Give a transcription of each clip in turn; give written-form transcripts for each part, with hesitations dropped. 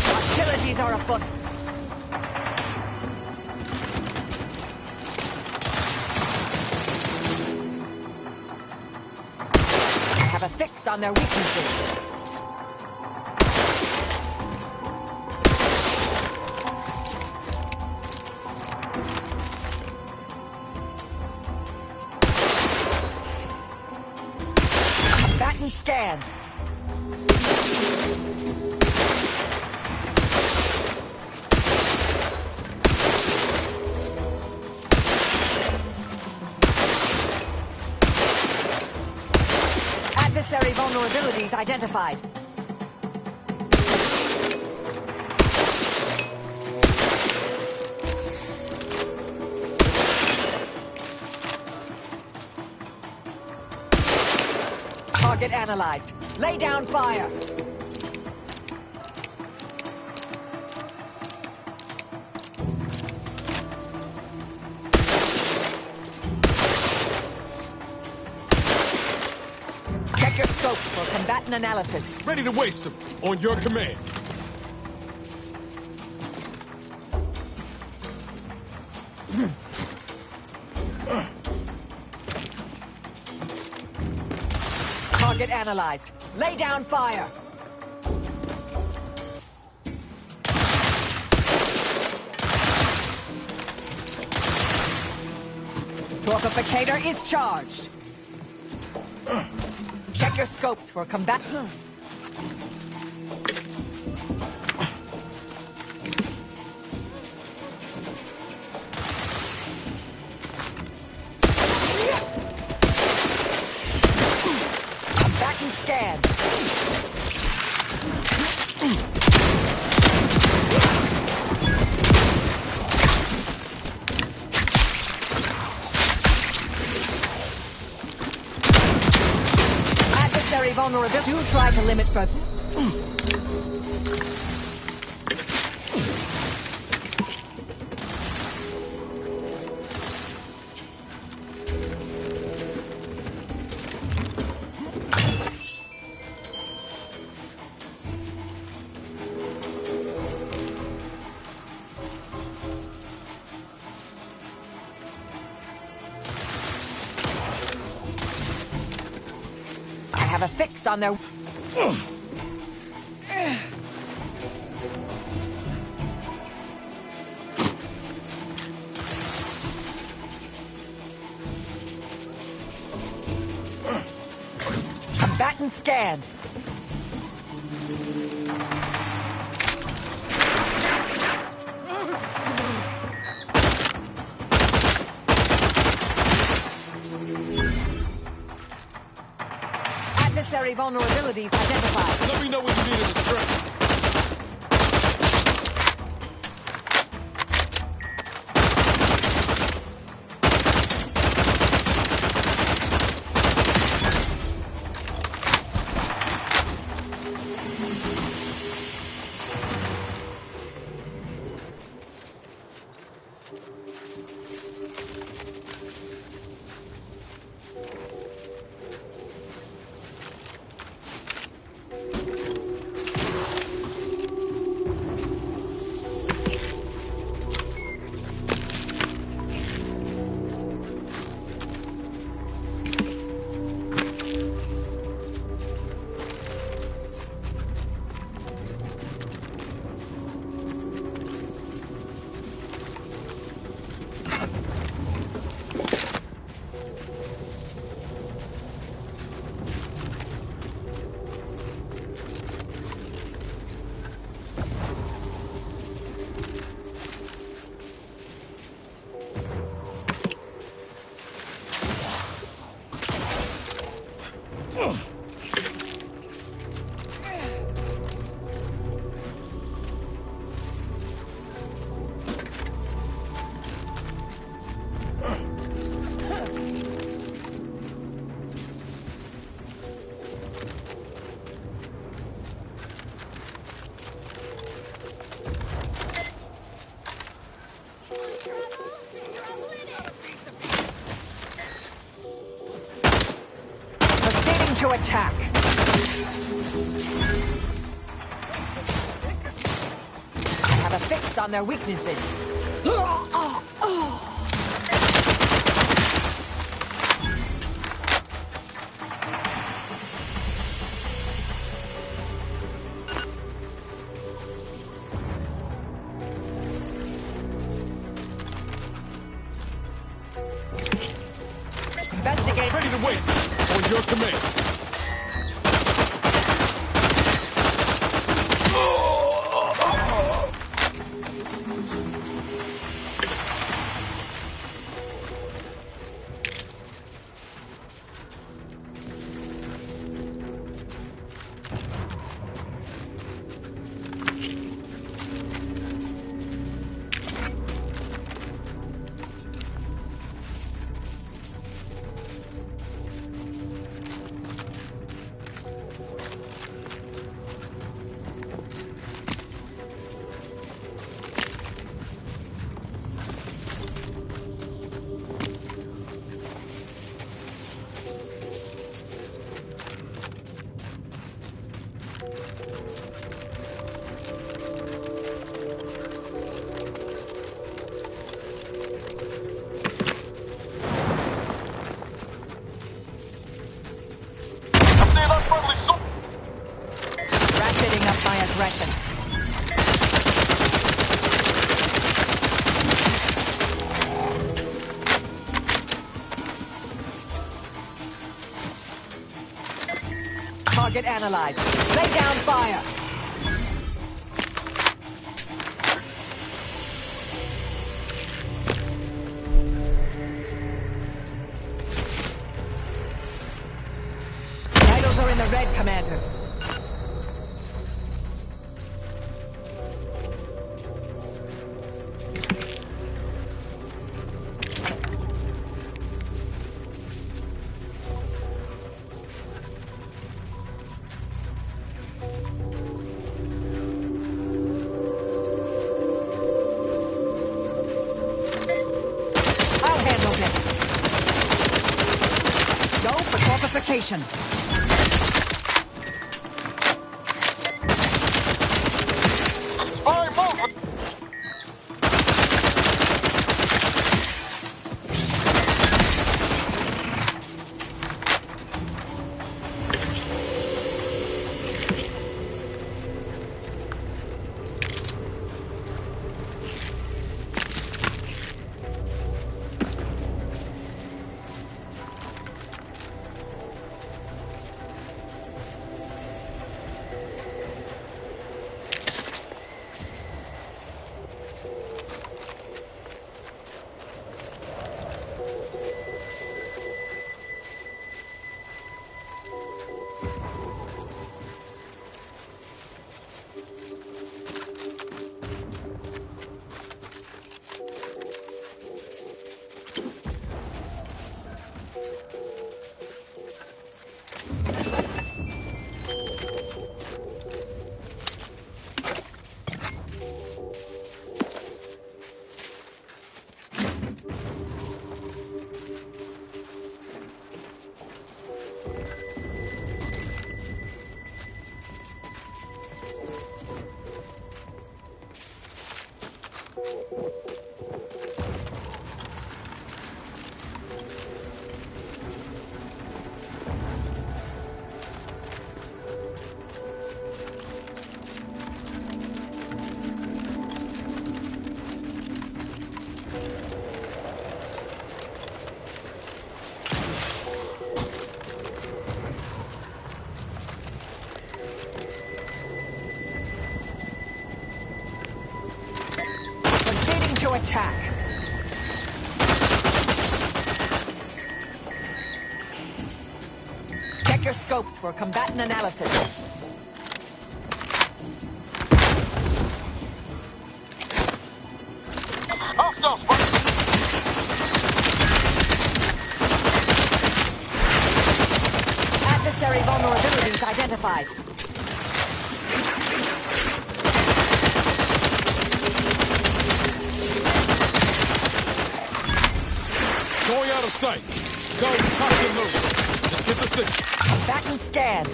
Hostilities are afoot. I have a fix on their weaknesses. Combatant scan. Adversary vulnerabilities identified. Target analyzed. Lay down fire. Check your scope for combatant analysis. Ready to waste them. On your command. Target analyzed. Lay down fire. Torquificator is charged. Check your scopes for combat. Combatant scan. Adversary vulnerability. Do try to limit for. I have a fix on their. Combatant scanned. Adversary vulnerabilities identified. Let me know what you need as a strength. to attack. I have a fix on their weaknesses. Investigate. Ready to waste. On your command. Ratcheting up my aggression. Target analyzed. Lay down fire. Vitals are in the red, Commander. I'll handle this. Go for fortification. To attack. Check your scopes for combatant analysis. Adversary vulnerabilities identified. Going out of sight. Go, tuck and move. Just get the signal. Back and scan.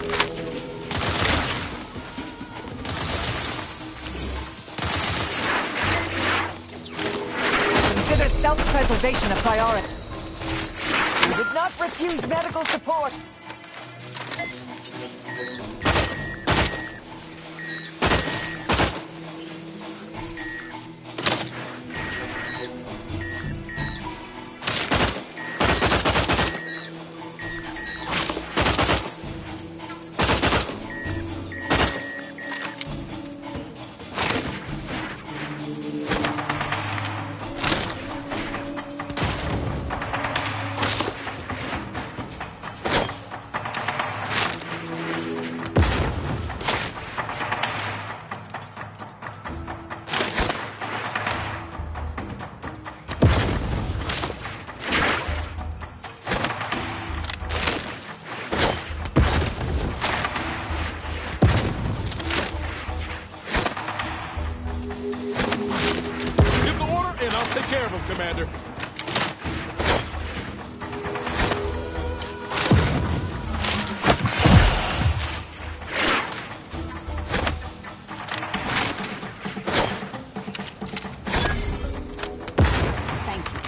Consider self-preservation a priority. We did not refuse medical support. Give the order, and I'll take care of him, Commander. Thank you.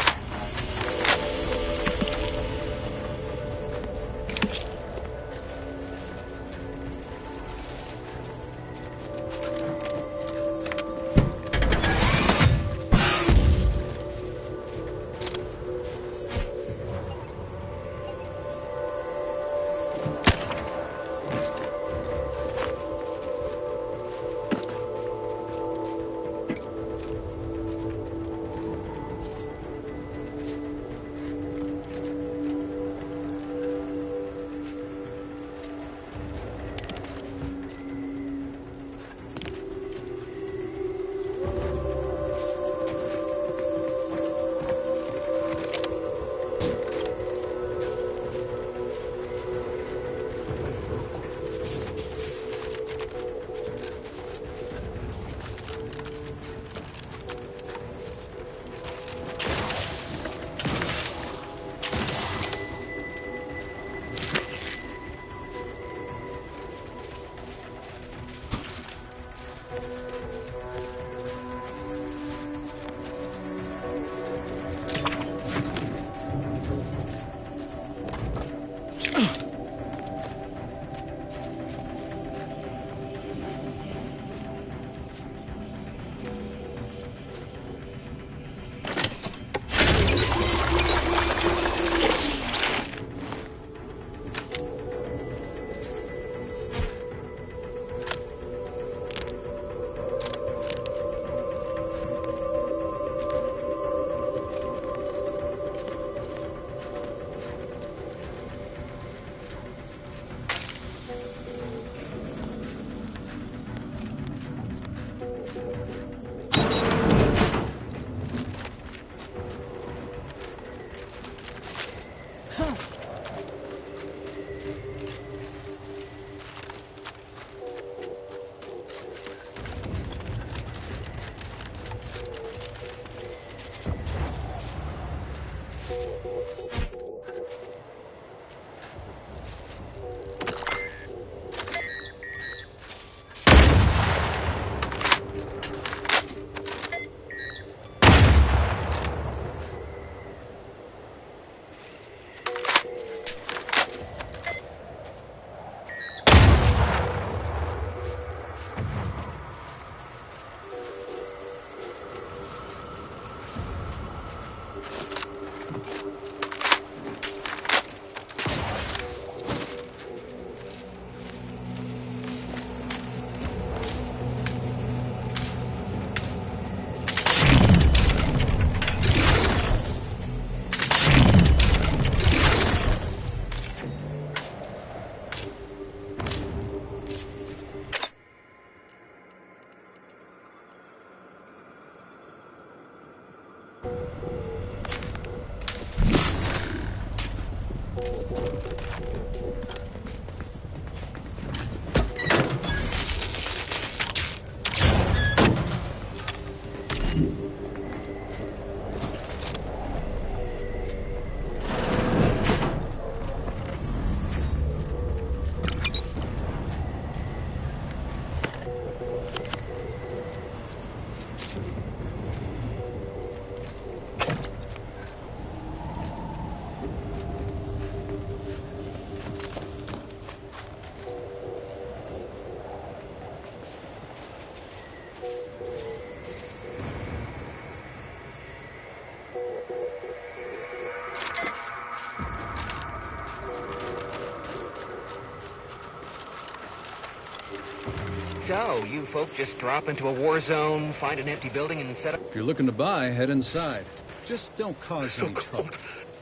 So, you folk just drop into a war zone, find an empty building, and set up... If you're looking to buy, head inside. Just don't cause any trouble.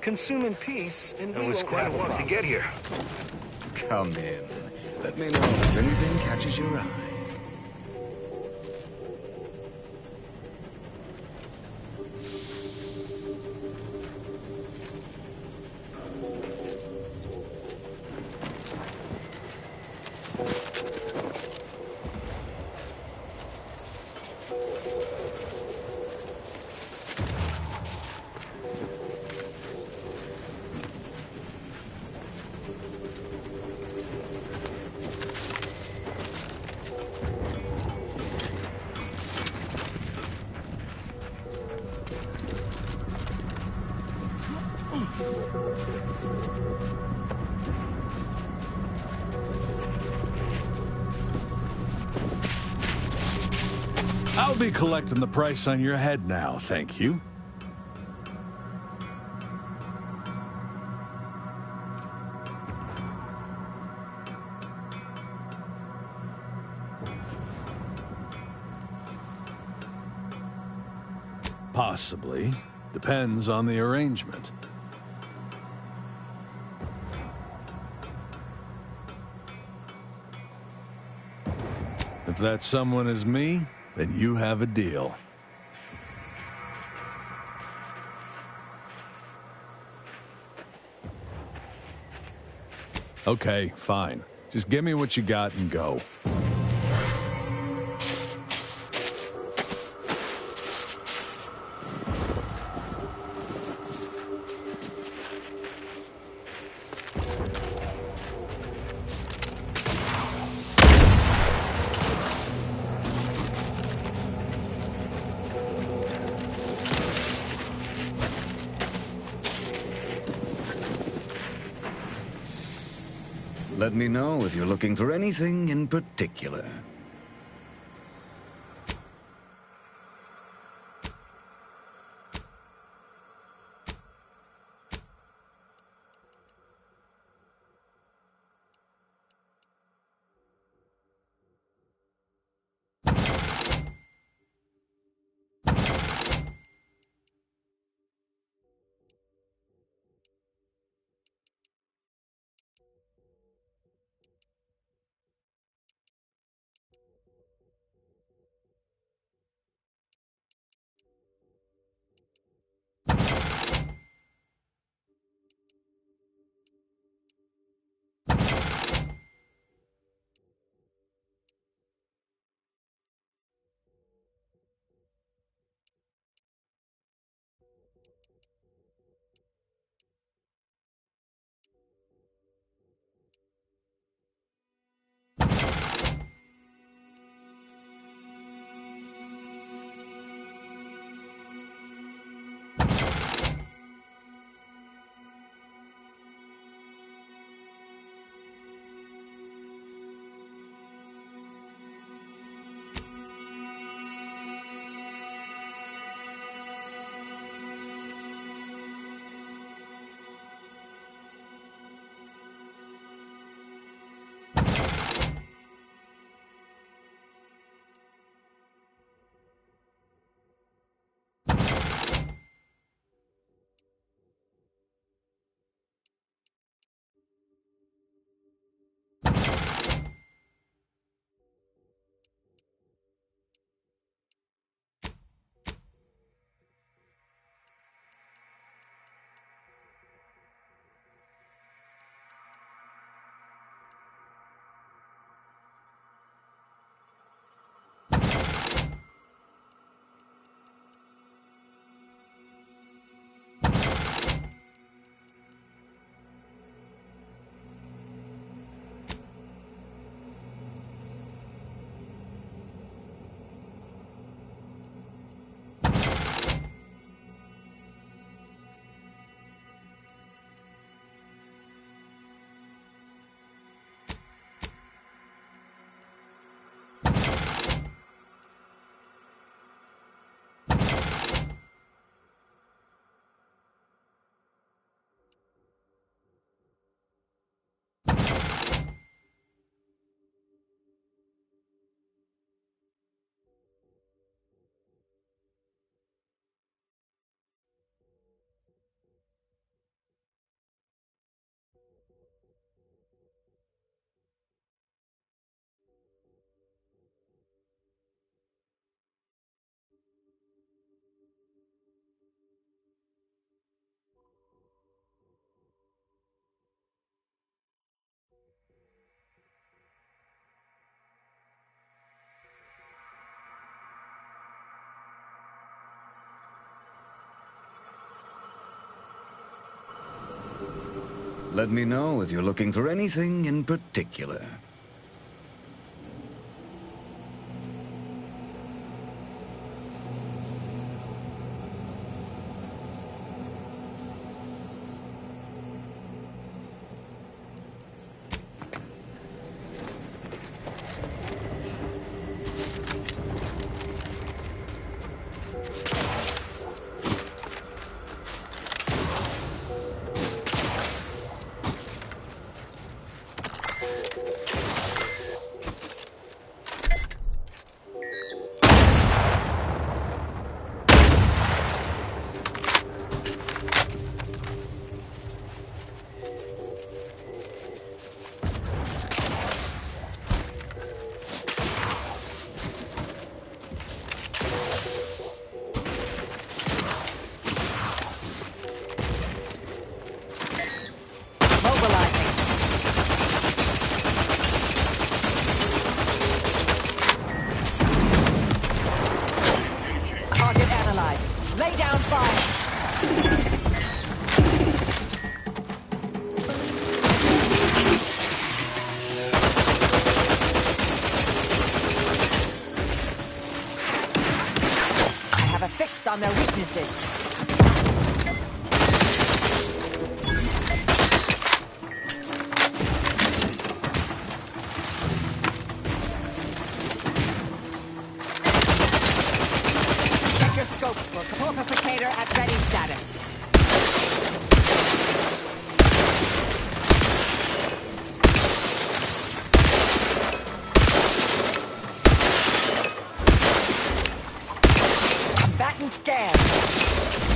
Consume in peace, and It we was won't quite a have walk to problem. get here. Come in. Let me know if anything catches your eye. I'll be collecting the price on your head now, thank you. Possibly. Depends on the arrangement. If that someone is me, then you have a deal. Okay, fine. Just give me what you got and go. Let me know if you're looking for anything in particular. Let me know if you're looking for anything in particular. Target analyzed. Lay down fire. I have a fix on their weaknesses. Check your scope for Purificator at ready status. Combatant scan.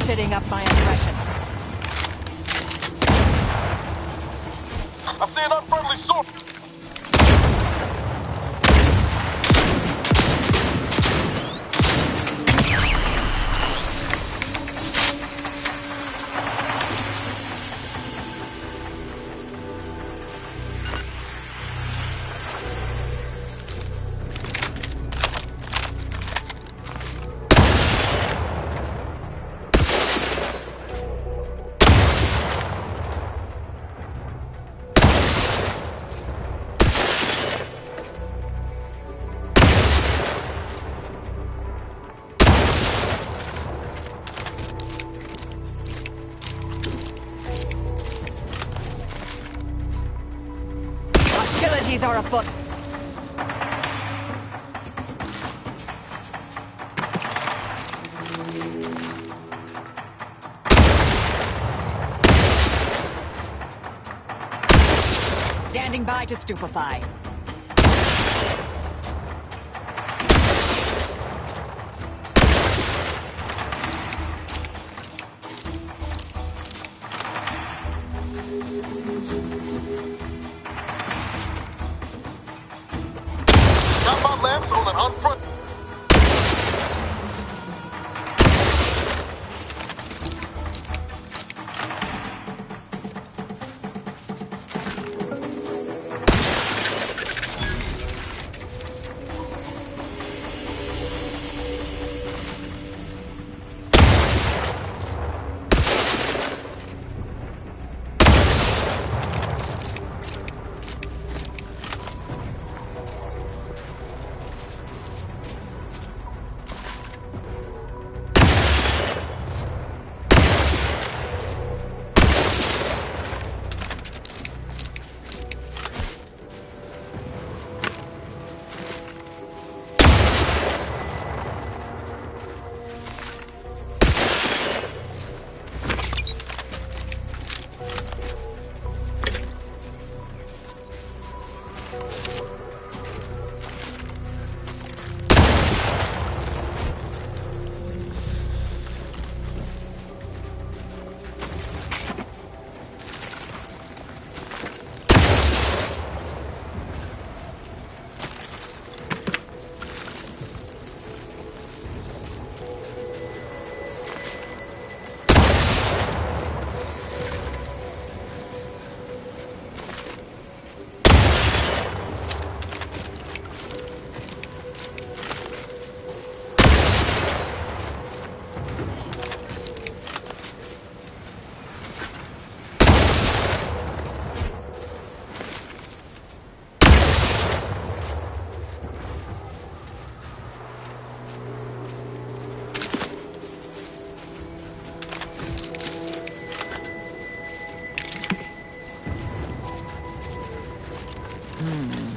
ratcheting up my aggression. I see an unfriendly source. Hostilities are afoot. Standing by to stupefy. Got my lamps on an unfriendly.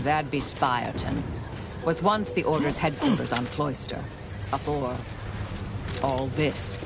That'd be Spireton. Was once the Order's headquarters on Cloister. Before all this.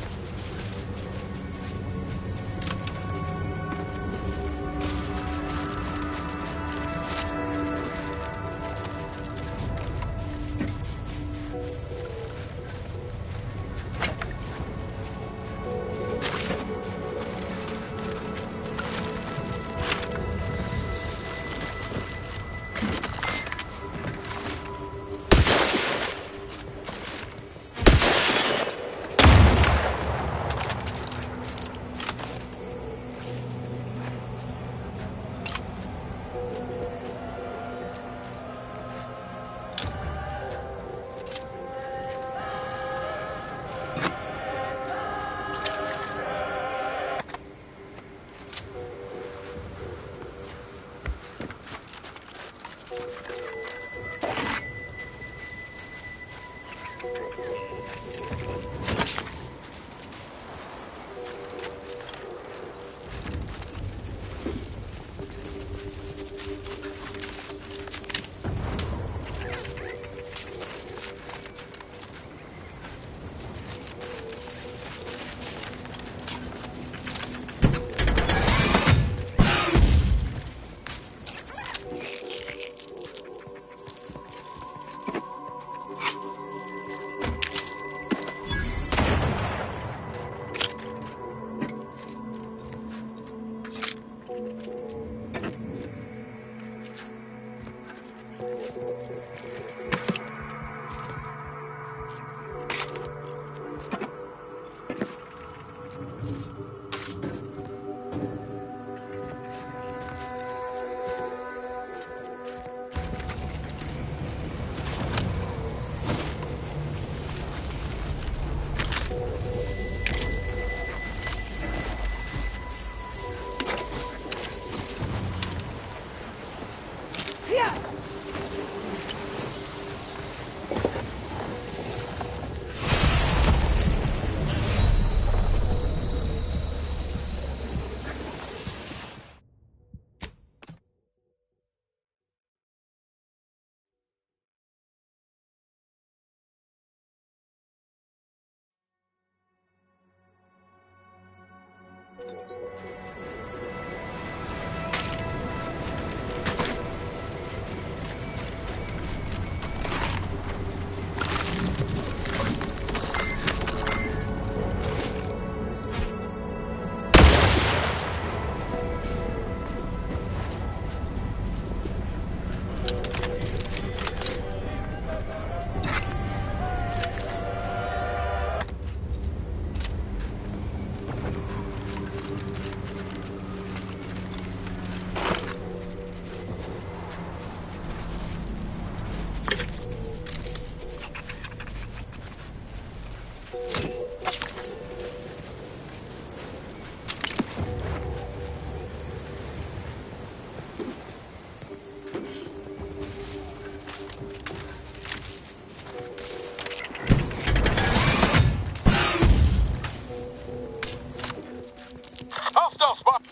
Hostile spot.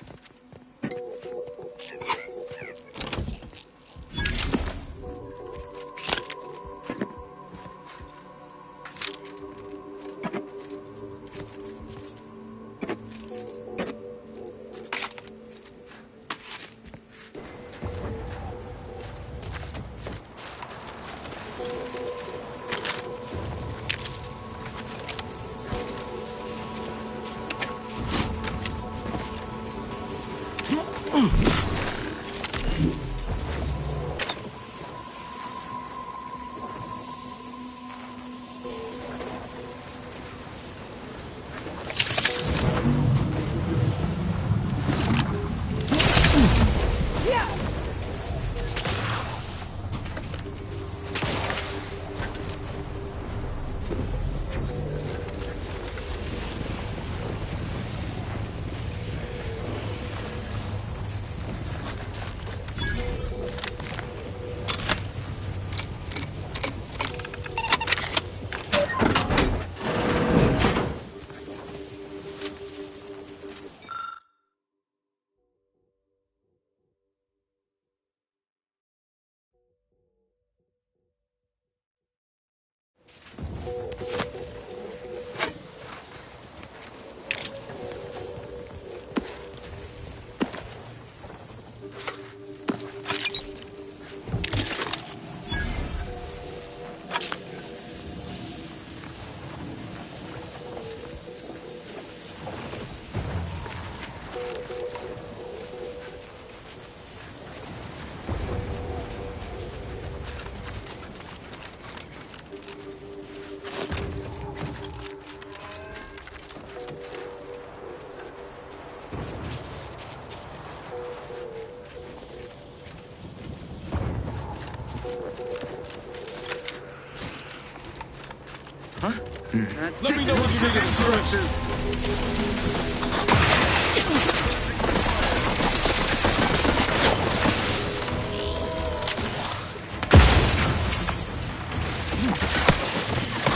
Let me know if you need any instructions.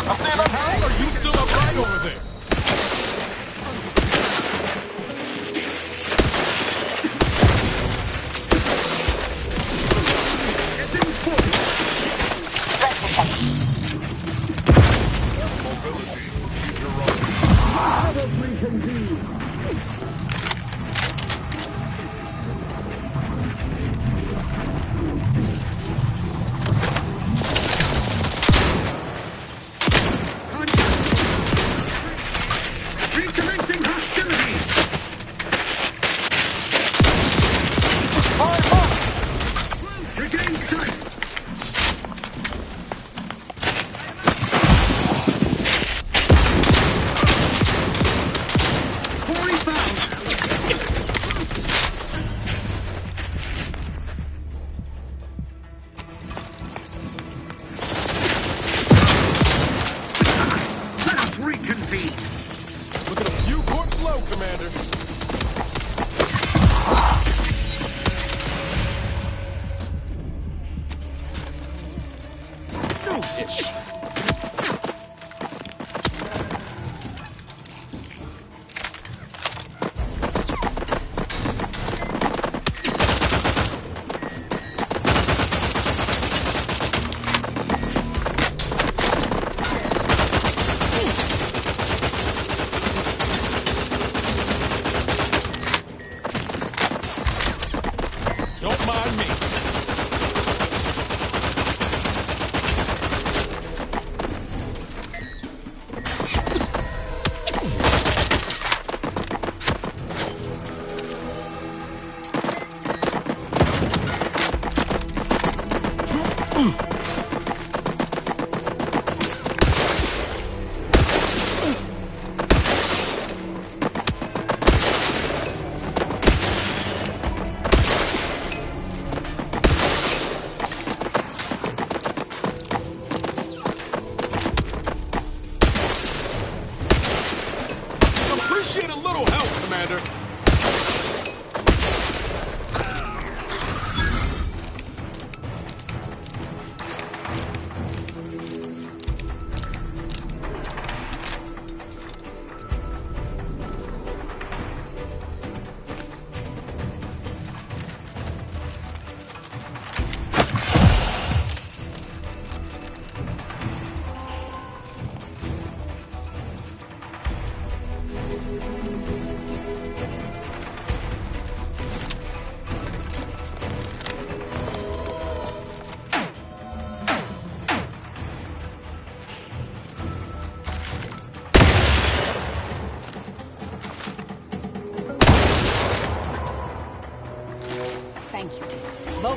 I'm saying, how are you still upright over there? Recommencing hostilities! Regain sight! Quarry found! Let us reconvene! Looking a few corps low, Commander. Ish.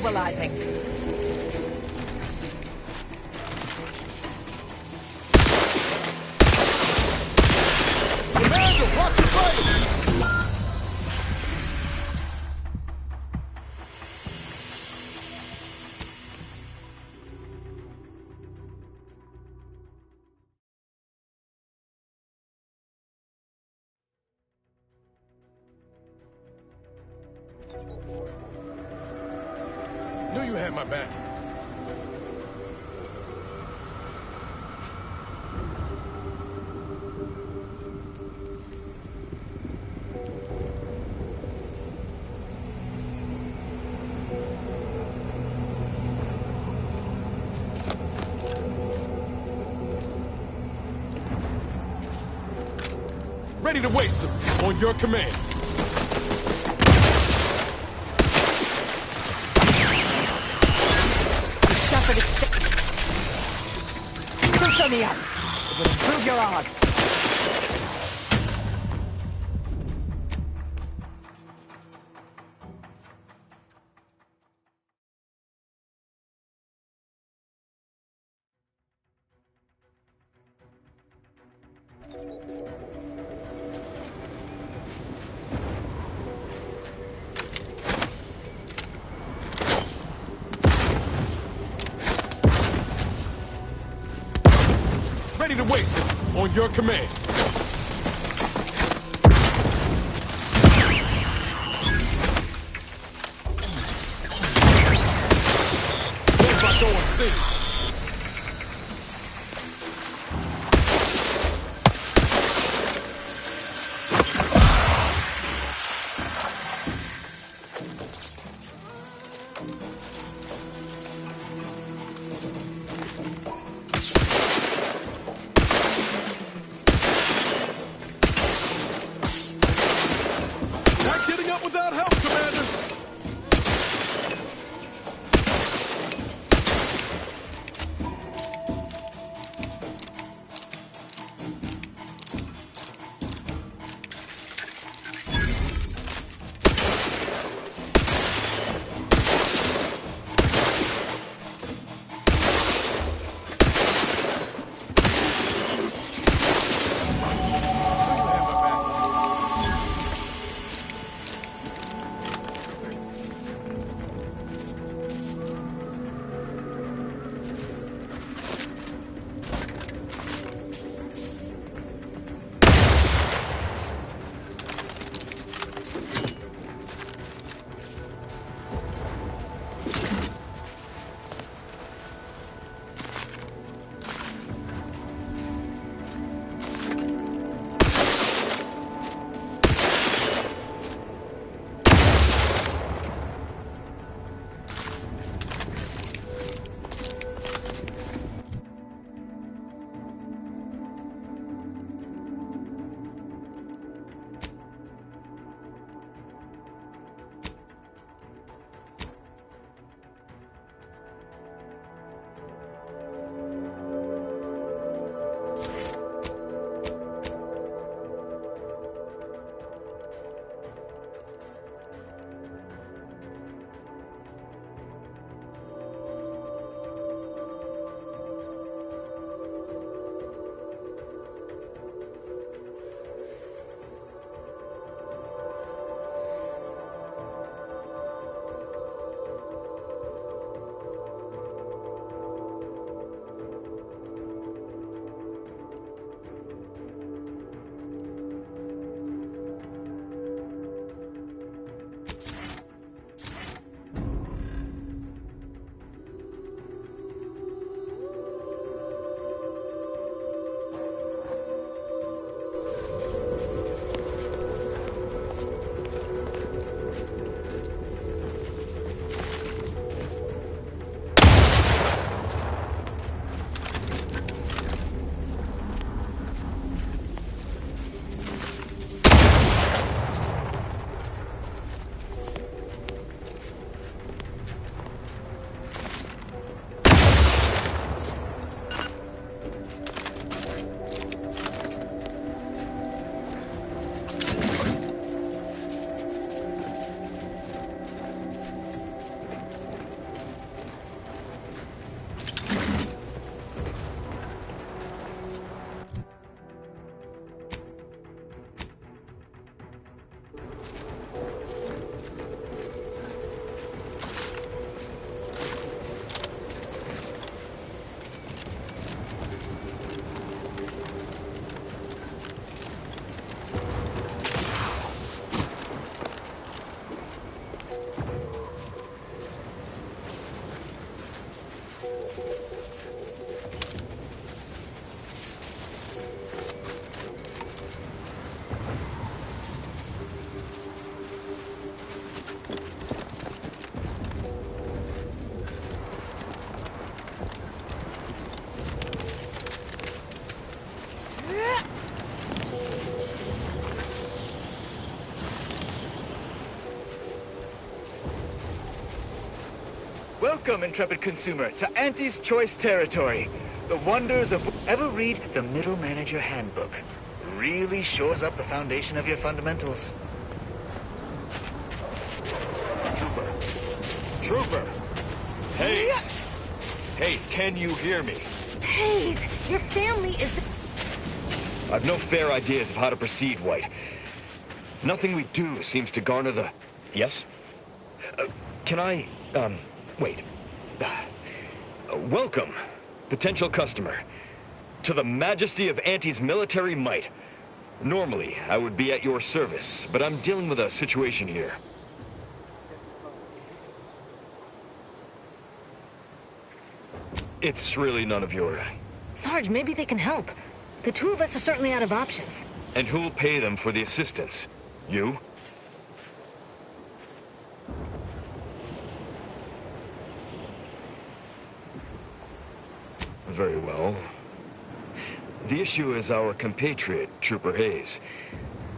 Mobilizing. Commander, watch your base! Knew you had my back. Ready to waste them. On your command. Suffered Suture me up. It will improve your odds. Ready to waste them. On your command. Where's my going city? Welcome, intrepid consumer, to Auntie's Choice territory. The wonders of... Ever read the Middle Manager Handbook? Really shores up the foundation of your fundamentals. Trooper! Hayes! Hayes, can you hear me? Hayes, your family is... I've no fair ideas of how to proceed, White. Nothing we do seems to garner the... Yes? Can I... wait. Welcome, potential customer, to the majesty of Auntie's military might. Normally, I would be at your service, but I'm dealing with a situation here. It's really none of your... Sarge, maybe they can help. The two of us are certainly out of options. And who'll pay them for the assistance? You? Very well. The issue is our compatriot, Trooper Hayes.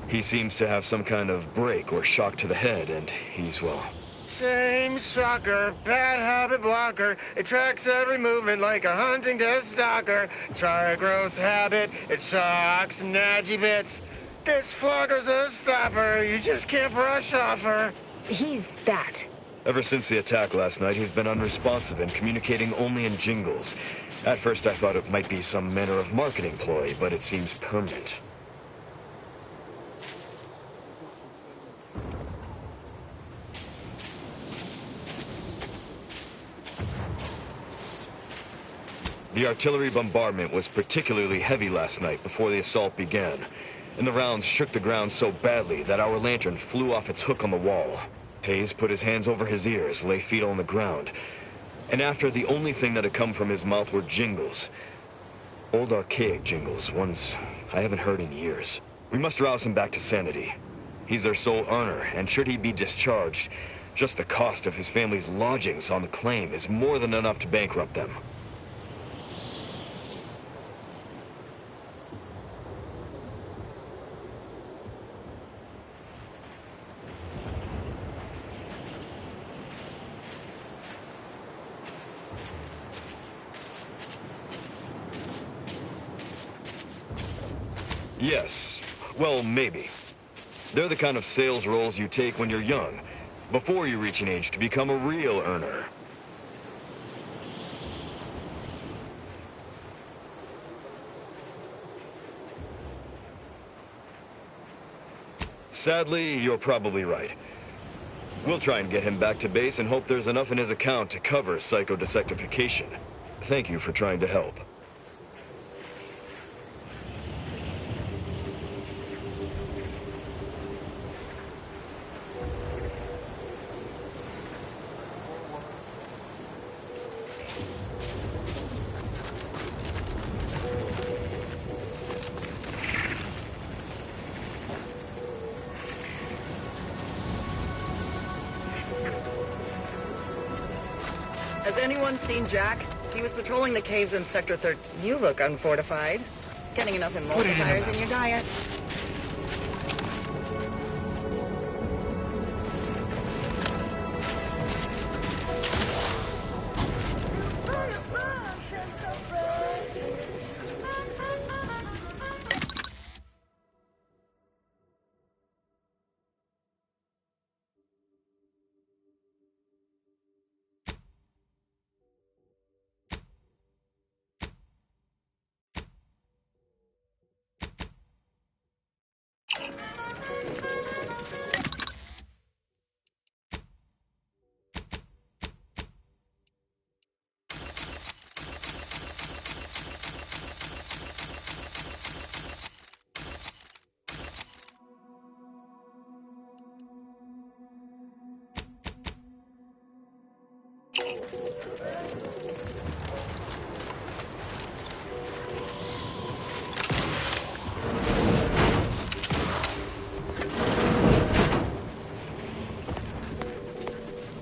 He seems to have some kind of break or shock to the head, and he's, well... Same sucker, bad habit blocker. It tracks every movement like a hunting death stalker. Try a gross habit, it shocks and nadgy bits. This flogger's a stopper, you just can't brush off her. He's that. Ever since the attack last night, he's been unresponsive and communicating only in jingles. At first I thought it might be some manner of marketing ploy, but it seems permanent. The artillery bombardment was particularly heavy last night before the assault began, and the rounds shook the ground so badly that our lantern flew off its hook on the wall. Hayes put his hands over his ears, lay feet on the ground, and after the only thing that had come from his mouth were jingles. Old archaic jingles, ones I haven't heard in years. We must rouse him back to sanity. He's their sole earner, and should he be discharged, just the cost of his family's lodgings on the claim is more than enough to bankrupt them. Yes. Well, maybe. They're the kind of sales roles you take when you're young, before you reach an age to become a real earner. Sadly, you're probably right. We'll try and get him back to base and hope there's enough in his account to cover psychodesectification. Thank you for trying to help. Has anyone seen Jack? He was patrolling the caves in Sector 13. You look unfortified. Getting enough emulsifiers in your diet.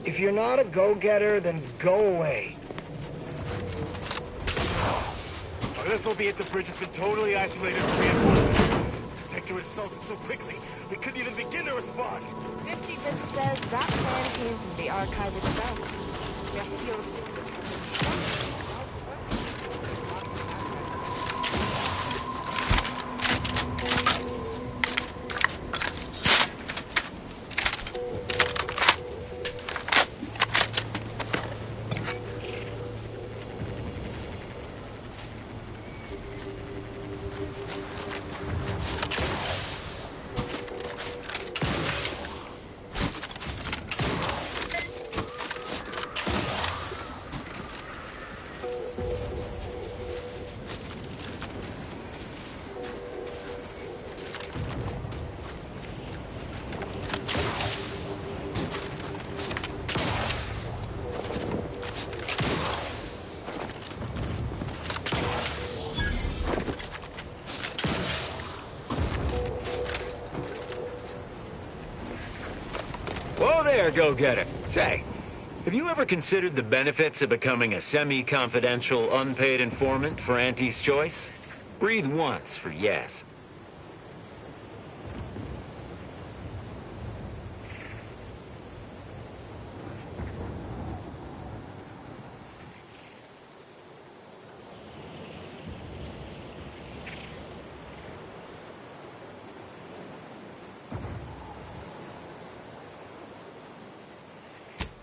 If you're not a go-getter, then go away. Oh, this will be it. The bridge has been totally isolated from reinforcements. The sector assaulted so quickly, we couldn't even begin to respond. 50 Bit says that plan came from the archive itself. Whoa there, go-getter. Say, have you ever considered the benefits of becoming a semi-confidential, unpaid informant for Auntie's Choice? Breathe once for yes.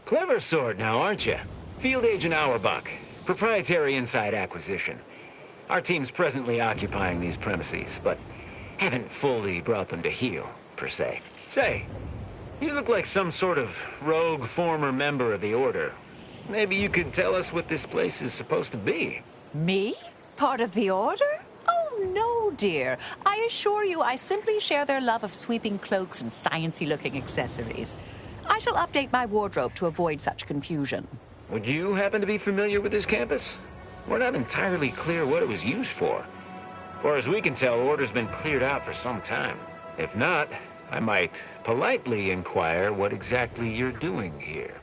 Clever sort now, aren't you? Field Agent Auerbach. Proprietary inside acquisition. Our team's presently occupying these premises, but haven't fully brought them to heel, per se. Say, you look like some sort of rogue former member of the Order. Maybe you could tell us what this place is supposed to be. Me? Part of the Order? Oh, no, dear. I assure you I simply share their love of sweeping cloaks and science-y-looking accessories. I shall update my wardrobe to avoid such confusion. Would you happen to be familiar with this campus? We're not entirely clear what it was used for. As far as we can tell, Order's been cleared out for some time. If not, I might politely inquire what exactly you're doing here.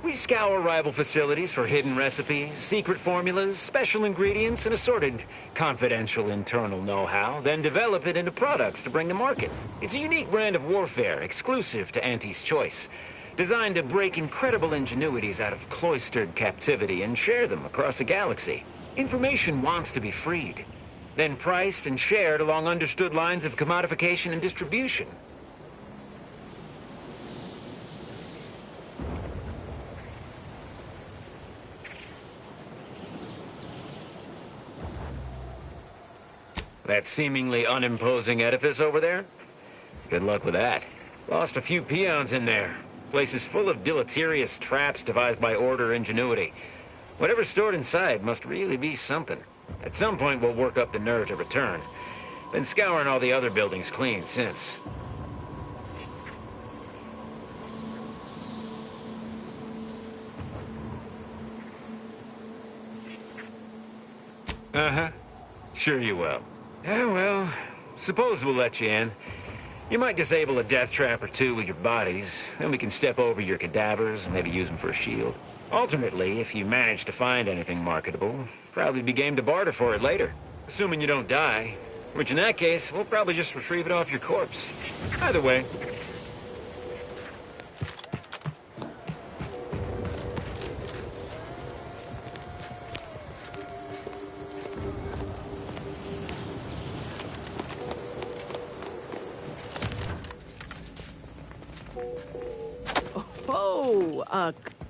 We scour rival facilities for hidden recipes, secret formulas, special ingredients, and assorted confidential internal know-how, then develop it into products to bring to market. It's a unique brand of warfare, exclusive to Auntie's Choice, designed to break incredible ingenuities out of cloistered captivity and share them across the galaxy. Information wants to be freed, then priced and shared along understood lines of commodification and distribution. That seemingly unimposing edifice over there? Good luck with that. Lost a few peons in there. Place is full of deleterious traps devised by Order ingenuity. Whatever's stored inside must really be something. At some point, we'll work up the nerve to return. Been scouring all the other buildings clean since. Uh-huh. Sure you will. Yeah, well, suppose we'll let you in. You might disable a death trap or two with your bodies, then we can step over your cadavers and maybe use them for a shield. Alternately, if you manage to find anything marketable, probably be game to barter for it later. Assuming you don't die, which in that case, we'll probably just retrieve it off your corpse. Either way.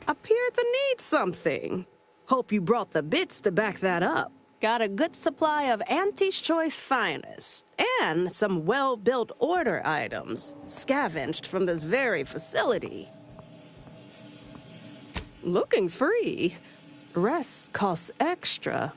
Appear to need something. Hope you brought the bits to back that up. Got a good supply of Auntie's Choice finest, and some well-built Order items, scavenged from this very facility. Looking's free. Rest costs extra.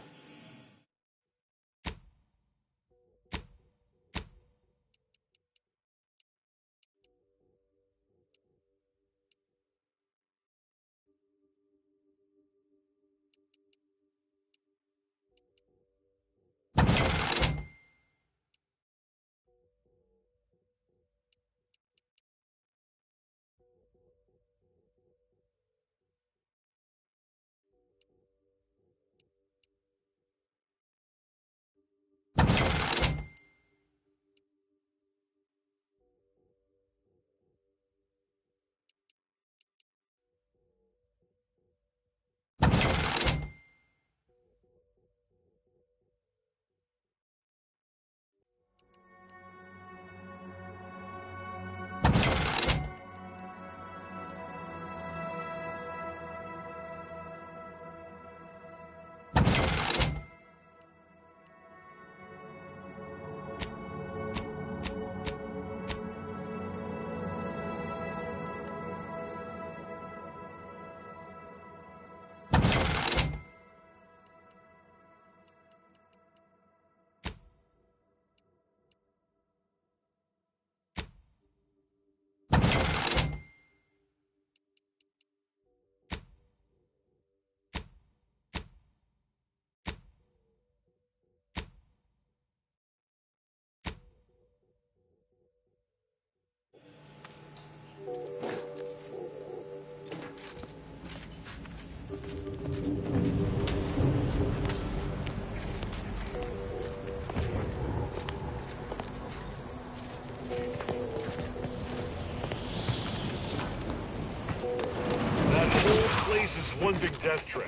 place is one big death trap.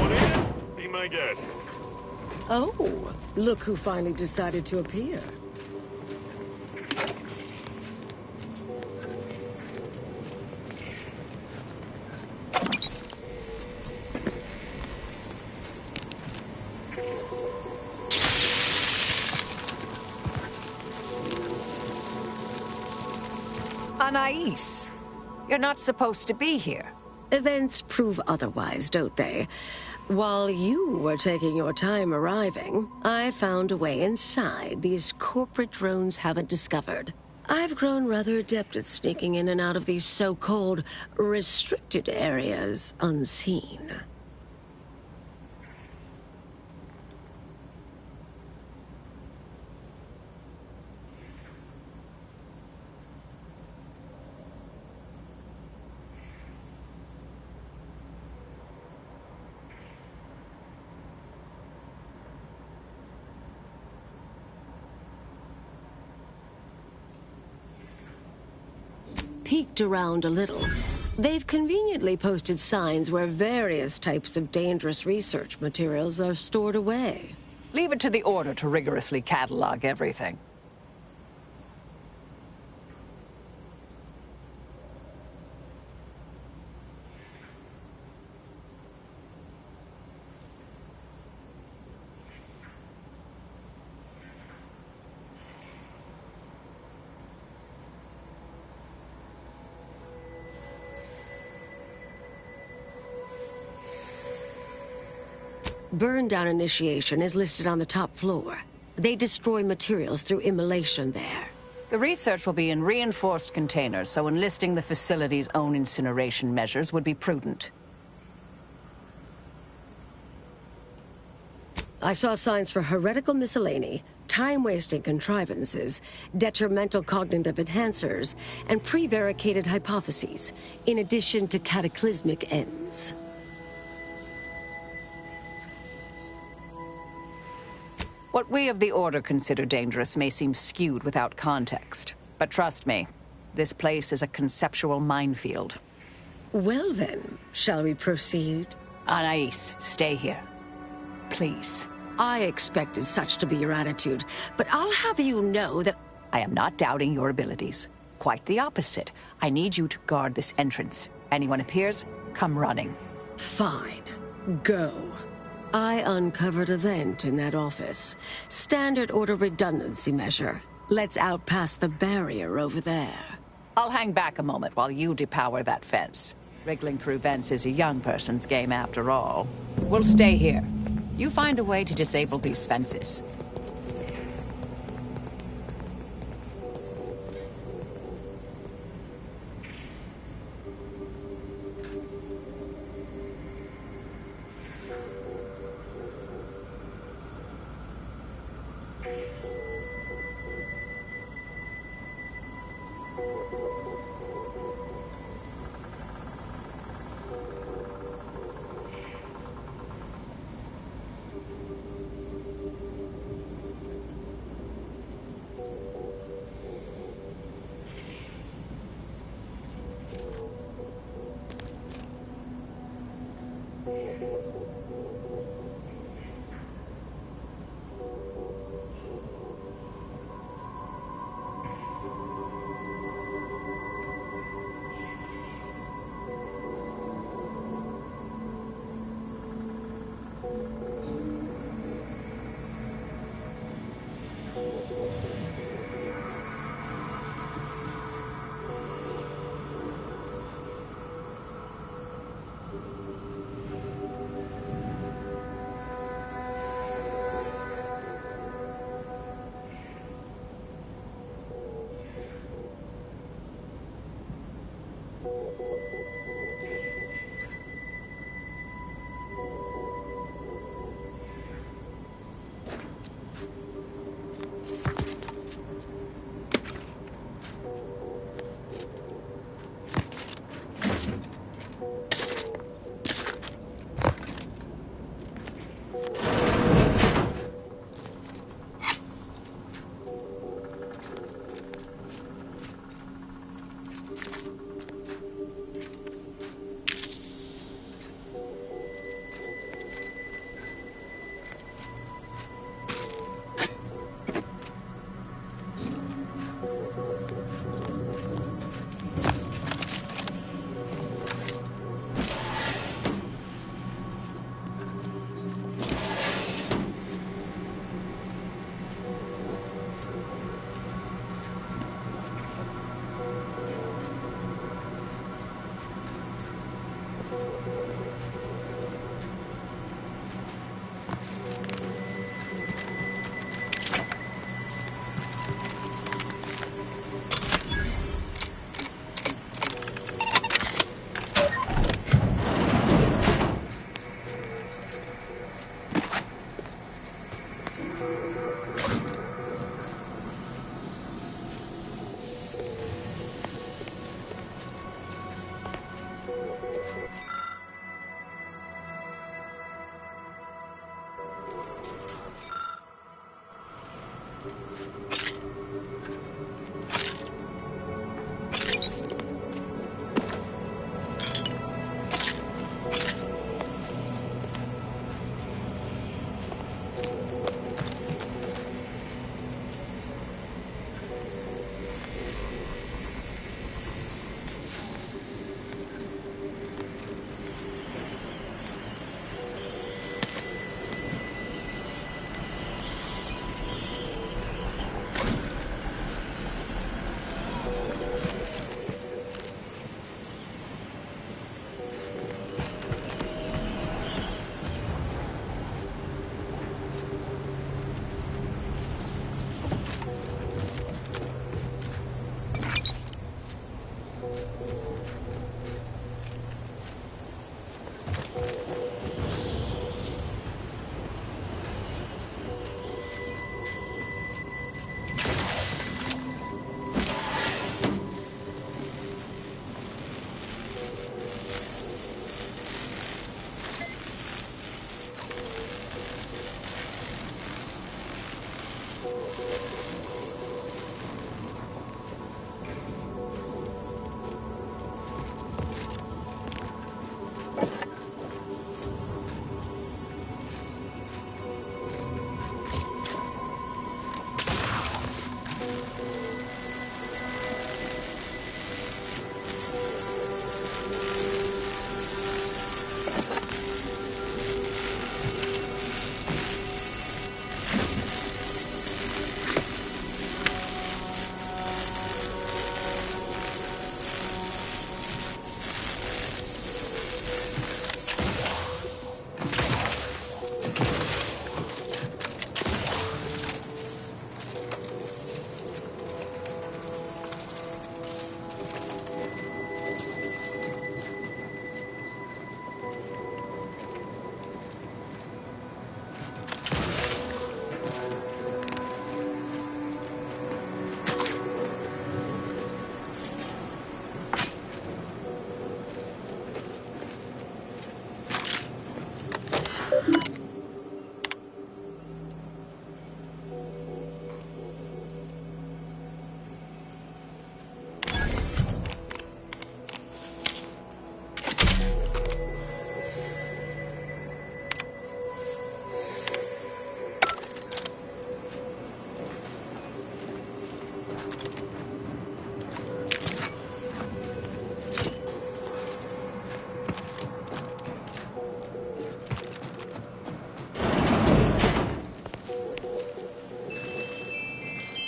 Want in? Be my guest. Oh, look who finally decided to appear. Anais, you're not supposed to be here. Events prove otherwise, don't they? While you were taking your time arriving, I found a way inside these corporate drones haven't discovered. I've grown rather adept at sneaking in and out of these so-called restricted areas unseen. Peeked around a little. They've conveniently posted signs where various types of dangerous research materials are stored away. Leave it to the Order to rigorously catalog everything. Burn Down Initiation is listed on the top floor. They destroy materials through immolation there. The research will be in reinforced containers, so enlisting the facility's own incineration measures would be prudent. I saw signs for heretical miscellany, time-wasting contrivances, detrimental cognitive enhancers, and prevaricated hypotheses, in addition to cataclysmic ends. What we of the Order consider dangerous may seem skewed without context. But trust me, this place is a conceptual minefield. Well then, shall we proceed? Anais, stay here. Please. I expected such to be your attitude, but I'll have you know that I am not doubting your abilities. Quite the opposite. I need you to guard this entrance. Anyone appears, come running. Fine. Go. I uncovered a vent in that office. Standard Order redundancy measure. Let's out past the barrier over there. I'll hang back a moment while you depower that fence. Wriggling through vents is a young person's game after all. We'll stay here. You find a way to disable these fences.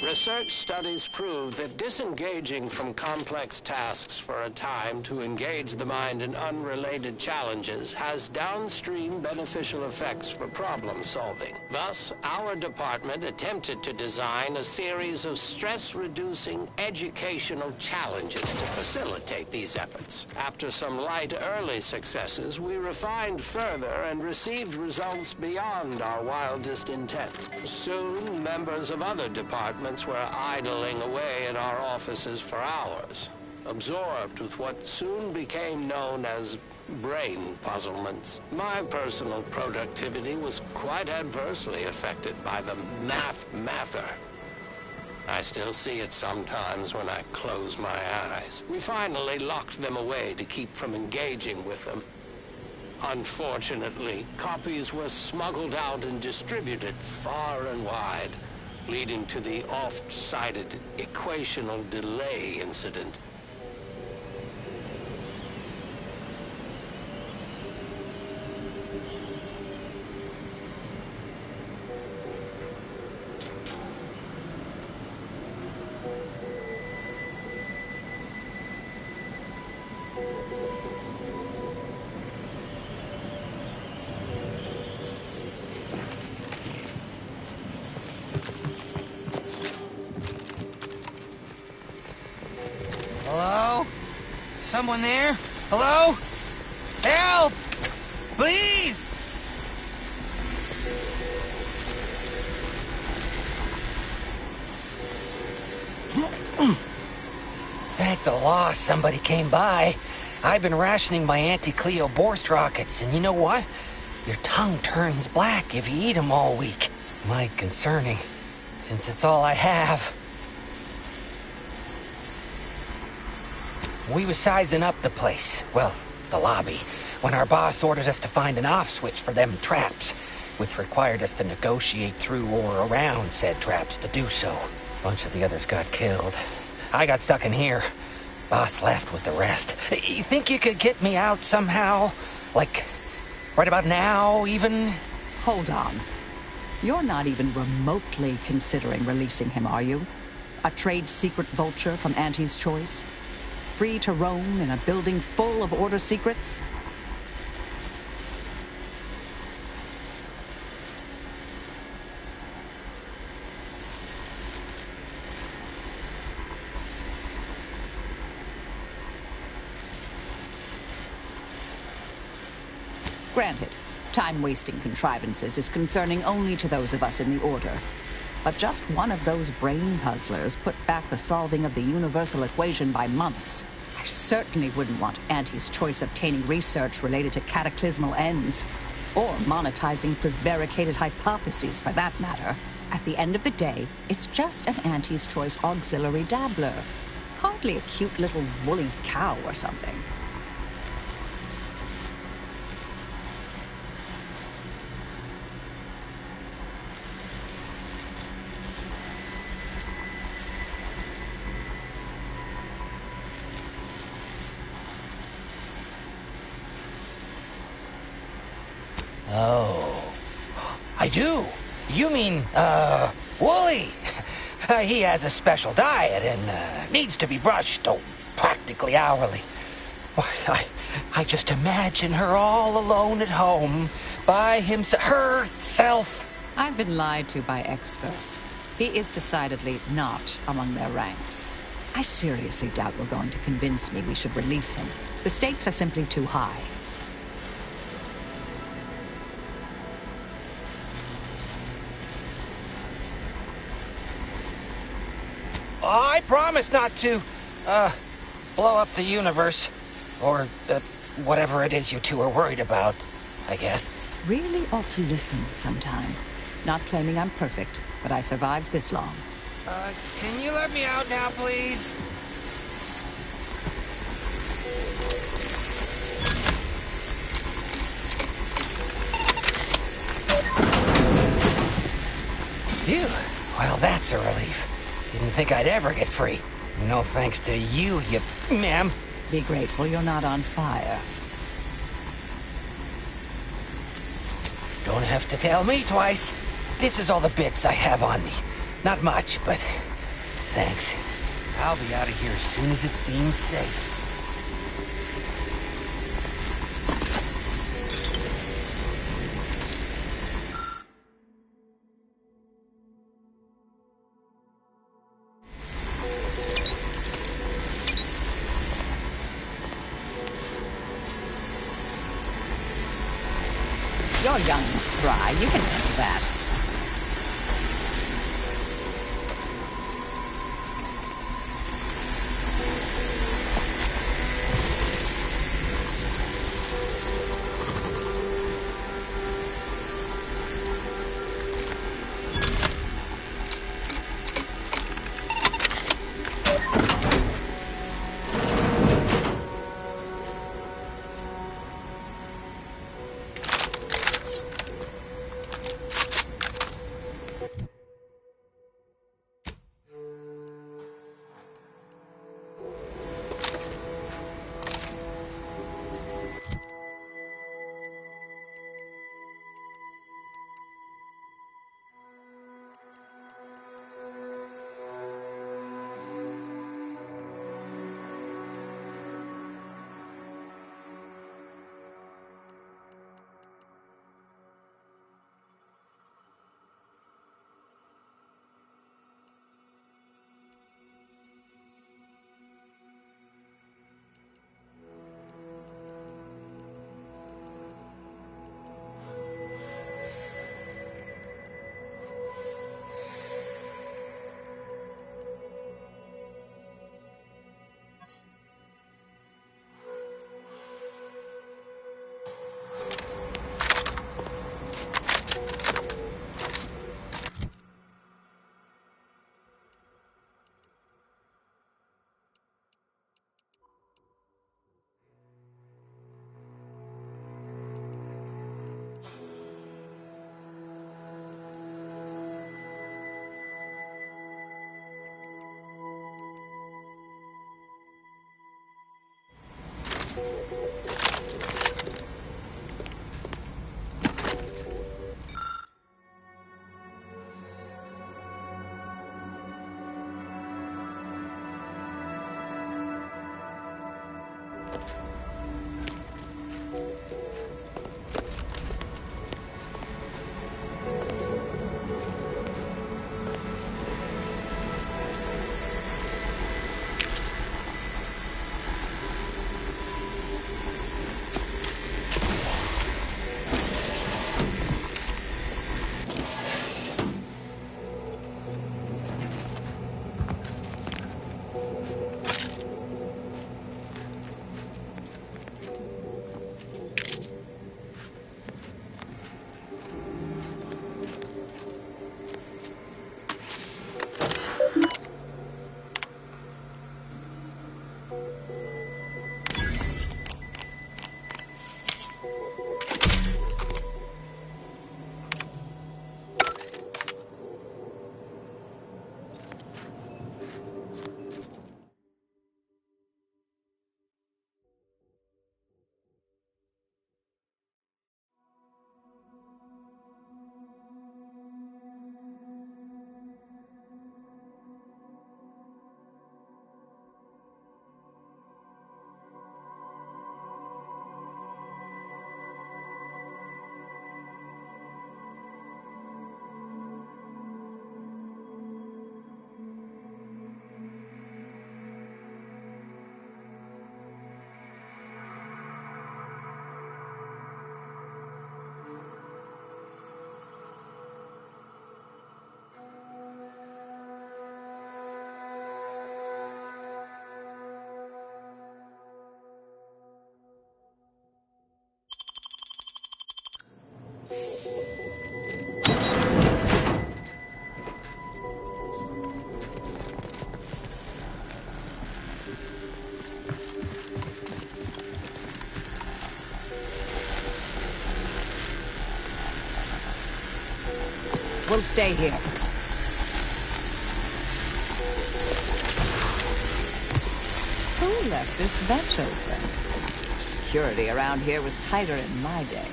Research studies prove that disengaging from complex tasks for a time to engage the mind in unrelated challenges has downstream beneficial effects for problem solving. Thus, our department attempted to design a series of stress-reducing educational challenges to facilitate these efforts. After some light early successes, we refined further and received results beyond our wildest intent. Soon, members of other departments were idling away in our offices for hours, absorbed with what soon became known as brain puzzlements. My personal productivity was quite adversely affected by the mather. I still see it sometimes when I close my eyes. We finally locked them away to keep from engaging with them. Unfortunately, copies were smuggled out and distributed far and wide, leading to the oft-cited equational delay incident. Hello? Someone there? Hello? Help! Please! Thank the law somebody came by. I've been rationing my anti-Cleo Borst rockets, and you know what? Your tongue turns black if you eat them all week. Might concerning. since it's all I have. We was sizing up the place, well, the lobby, when our boss ordered us to find an off switch for them traps, which required us to negotiate through or around said traps to do so. A bunch of the others got killed. I got stuck in here. Boss left with the rest. You think you could get me out somehow? Like, right about now, even? Hold on. You're not even remotely considering releasing him, are you? A trade secret vulture from Auntie's Choice? Free to roam in a building full of Order secrets? Granted, time-wasting contrivances is concerning only to those of us in the Order. But just one of those brain puzzlers put back the solving of the universal equation by months. I certainly wouldn't want Auntie's Choice obtaining research related to cataclysmal ends. Or monetizing prevaricated hypotheses, for that matter. At the end of the day, it's just an Auntie's Choice auxiliary dabbler. Hardly a cute little woolly cow or something. Oh. I do. You mean, Wooly. He has a special diet and, needs to be brushed, practically hourly. Why, I just imagine her all alone at home, by herself. I've been lied to by X-Verse. He is decidedly not among their ranks. I seriously doubt you're going to convince me we should release him. The stakes are simply too high. I promise not to, blow up the universe. Or, whatever it is you two are worried about, I guess. Really ought to listen sometime. Not claiming I'm perfect, but I survived this long. Can you let me out now, please? Phew. Well, that's a relief. Didn't think I'd ever get free. No thanks to you, ma'am. Be grateful you're not on fire. Don't have to tell me twice. This is all the bits I have on me. Not much, but thanks. I'll be out of here as soon as it seems safe. You're young and spry. You can handle that. We'll stay here. Who left this vent open? Security around here was tighter in my day.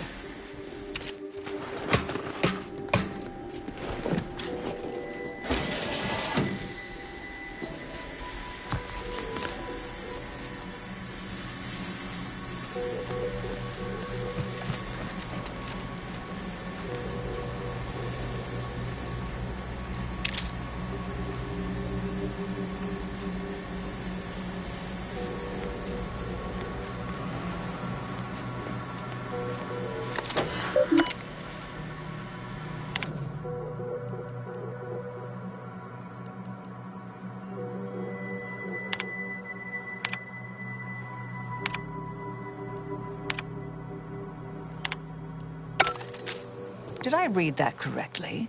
Did I read that correctly?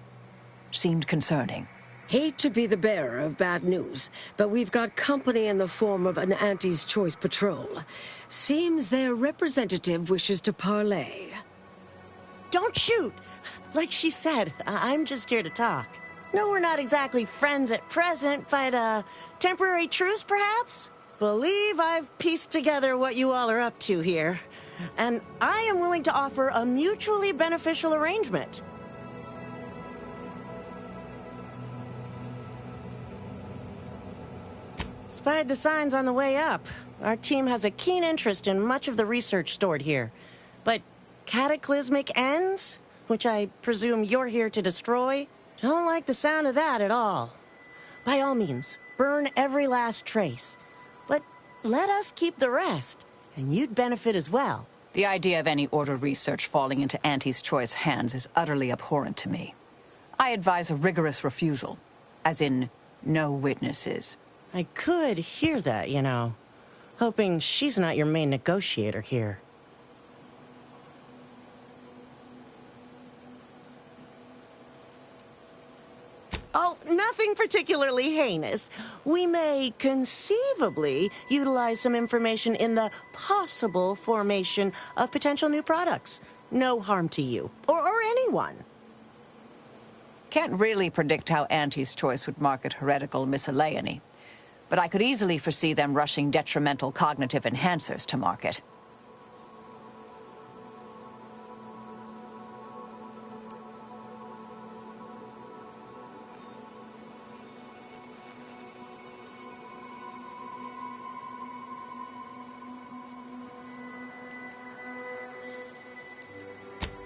Seemed concerning. Hate to be the bearer of bad news, but we've got company in the form of an Auntie's Choice patrol. Seems their representative wishes to parley. Don't shoot! Like she said, I'm just here to talk. No, we're not exactly friends at present, but, temporary truce, perhaps? Believe I've pieced together what you all are up to here. And I am willing to offer a mutually beneficial arrangement. Spied the signs on the way up. Our team has a keen interest in much of the research stored here. But cataclysmic ends, which I presume you're here to destroy, don't like the sound of that at all. By all means, burn every last trace. But let us keep the rest, and you'd benefit as well. The idea of any Order research falling into Auntie's Choice hands is utterly abhorrent to me. I advise a rigorous refusal, as in, no witnesses. I could hear that, you know. Hoping she's not your main negotiator here. Oh, nothing particularly heinous. We may conceivably utilize some information in the possible formation of potential new products. No harm to you, or anyone. Can't really predict how Auntie's Choice would market heretical miscellany, but I could easily foresee them rushing detrimental cognitive enhancers to market.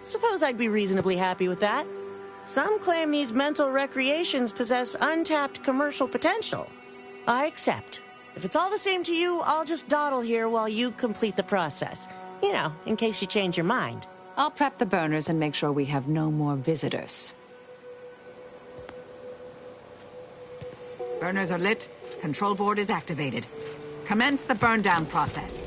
Suppose I'd be reasonably happy with that. Some claim these mental recreations possess untapped commercial potential. I accept. If it's all the same to you, I'll just dawdle here while you complete the process. You know, in case you change your mind. I'll prep the burners and make sure we have no more visitors. Burners are lit. Control board is activated. Commence the burn down process.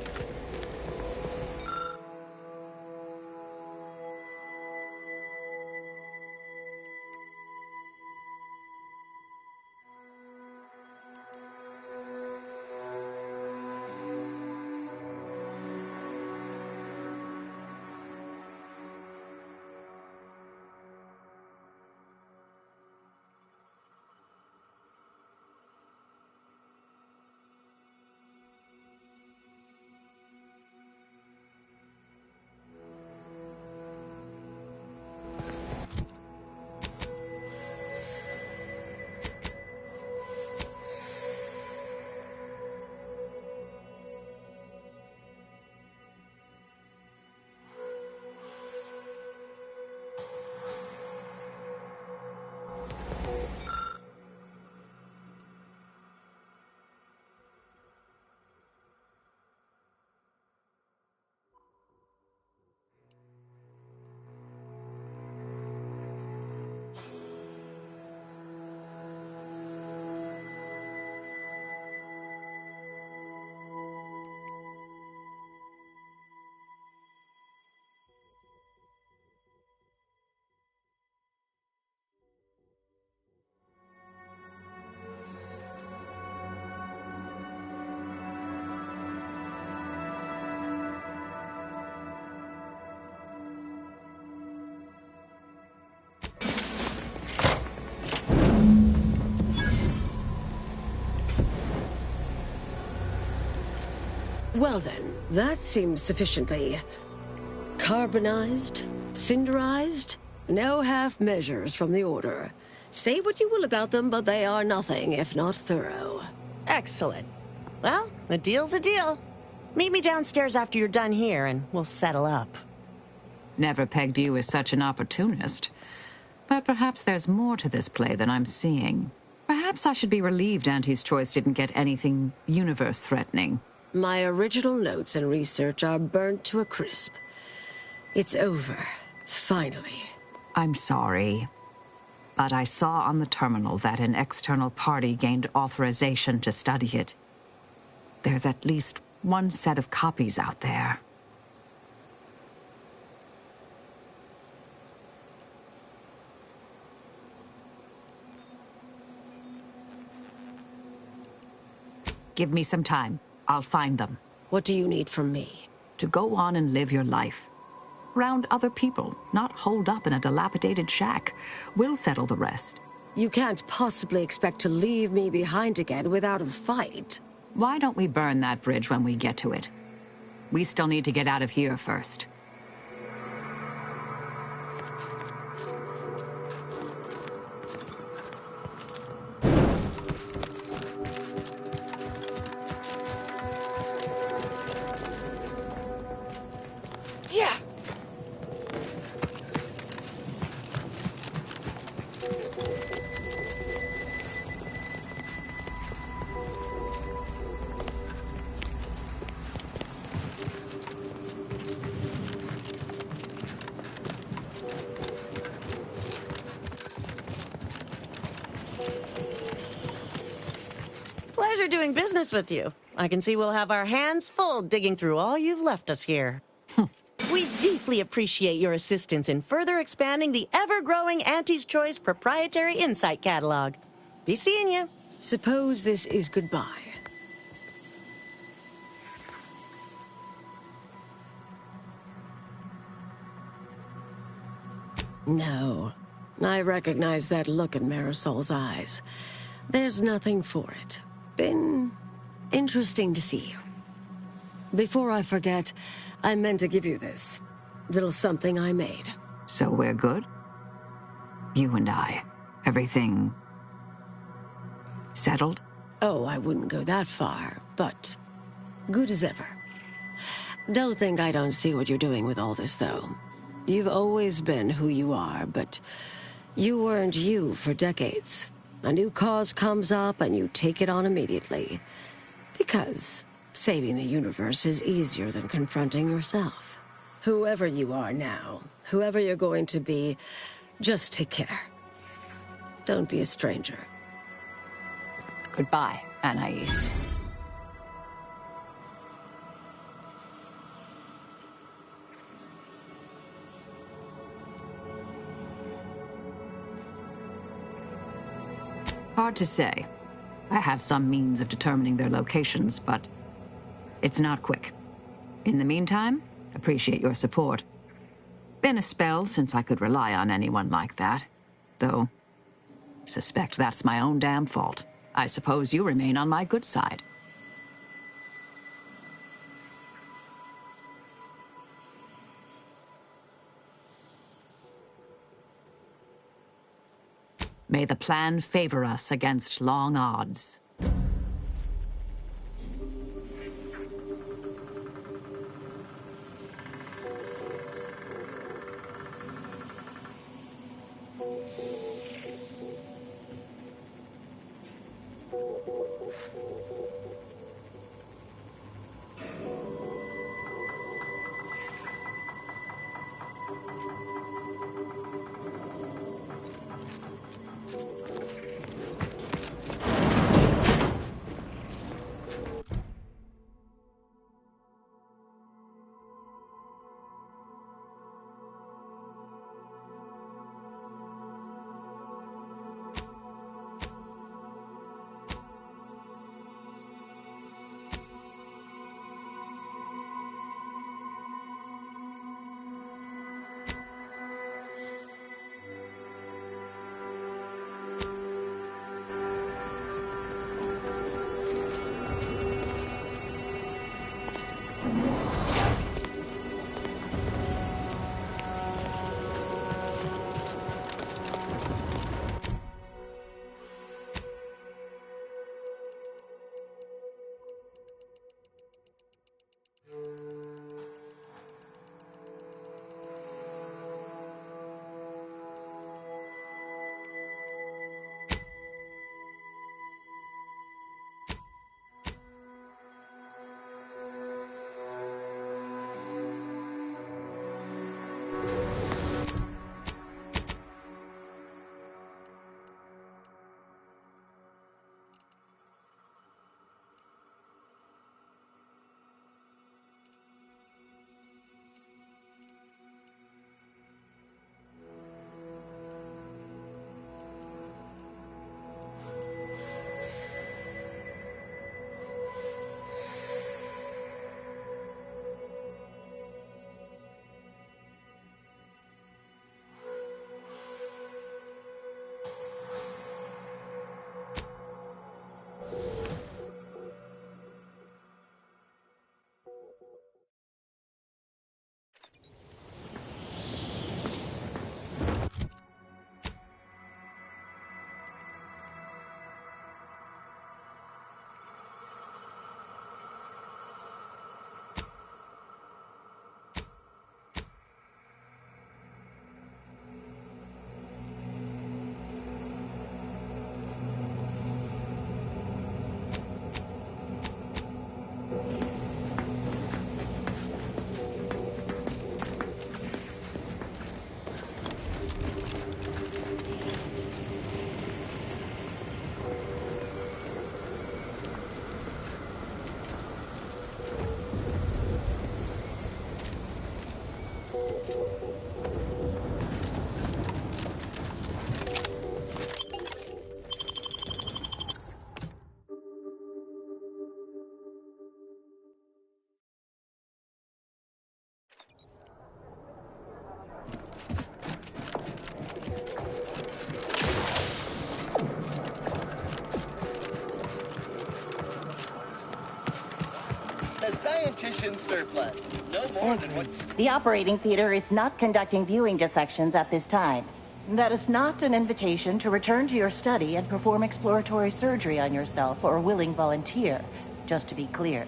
Well then, that seems sufficiently carbonized, cinderized. No half measures from the Order. Say what you will about them, but they are nothing if not thorough. Excellent. Well, a deal's a deal. Meet me downstairs after you're done here, and we'll settle up. Never pegged you as such an opportunist. But perhaps there's more to this play than I'm seeing. Perhaps I should be relieved Auntie's Choice didn't get anything universe-threatening. My original notes and research are burnt to a crisp. It's over. Finally. I'm sorry. But I saw on the terminal that an external party gained authorization to study it. There's at least one set of copies out there. Give me some time. I'll find them. What do you need from me? To go on and live your life. Around other people, not holed up in a dilapidated shack. We'll settle the rest. You can't possibly expect to leave me behind again without a fight. Why don't we burn that bridge when we get to it? We still need to get out of here first. Yeah. Pleasure doing business with you. I can see we'll have our hands full digging through all you've left us here. We deeply appreciate your assistance in further expanding the ever-growing Auntie's Choice proprietary insight catalog. Be seeing you. Suppose this is goodbye. No. I recognize that look in Marisol's eyes. There's nothing for it. Been interesting to see you. Before I forget, I meant to give you this. Little something I made. So we're good? You and I. Everything... settled? Oh, I wouldn't go that far, but good as ever. Don't think I don't see what you're doing with all this, though. You've always been who you are, but you weren't you for decades. A new cause comes up and you take it on immediately. Because saving the universe is easier than confronting yourself. Whoever you are now, whoever you're going to be, just take care. Don't be a stranger. Goodbye, Anais. Hard to say. I have some means of determining their locations, but it's not quick. In the meantime, appreciate your support. Been a spell since I could rely on anyone like that. Though, suspect that's my own damn fault. I suppose you remain on my good side. May the plan favor us against long odds. The scientician surplus. No more than what... The operating theater is not conducting viewing dissections at this time. That is not an invitation to return to your study and perform exploratory surgery on yourself or a willing volunteer, just to be clear.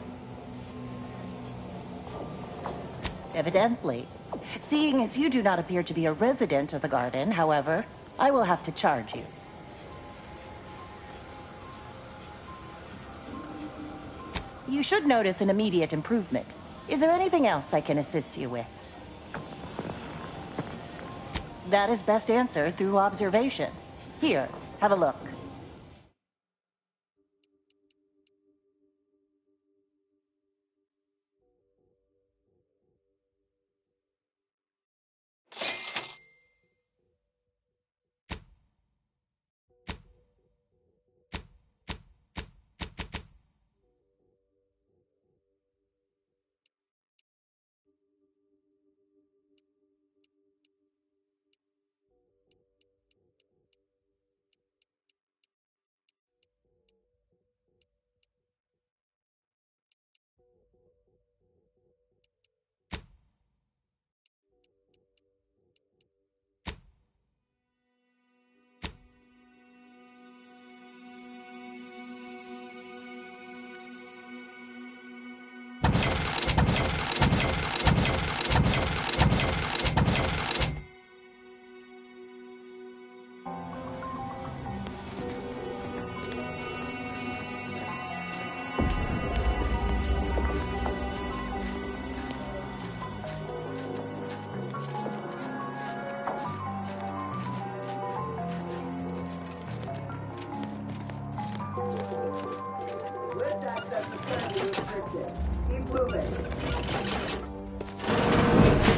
Evidently. Seeing as you do not appear to be a resident of the garden, however, I will have to charge you. You should notice an immediate improvement. Is there anything else I can assist you with? That is best answered through observation. Here, have a look.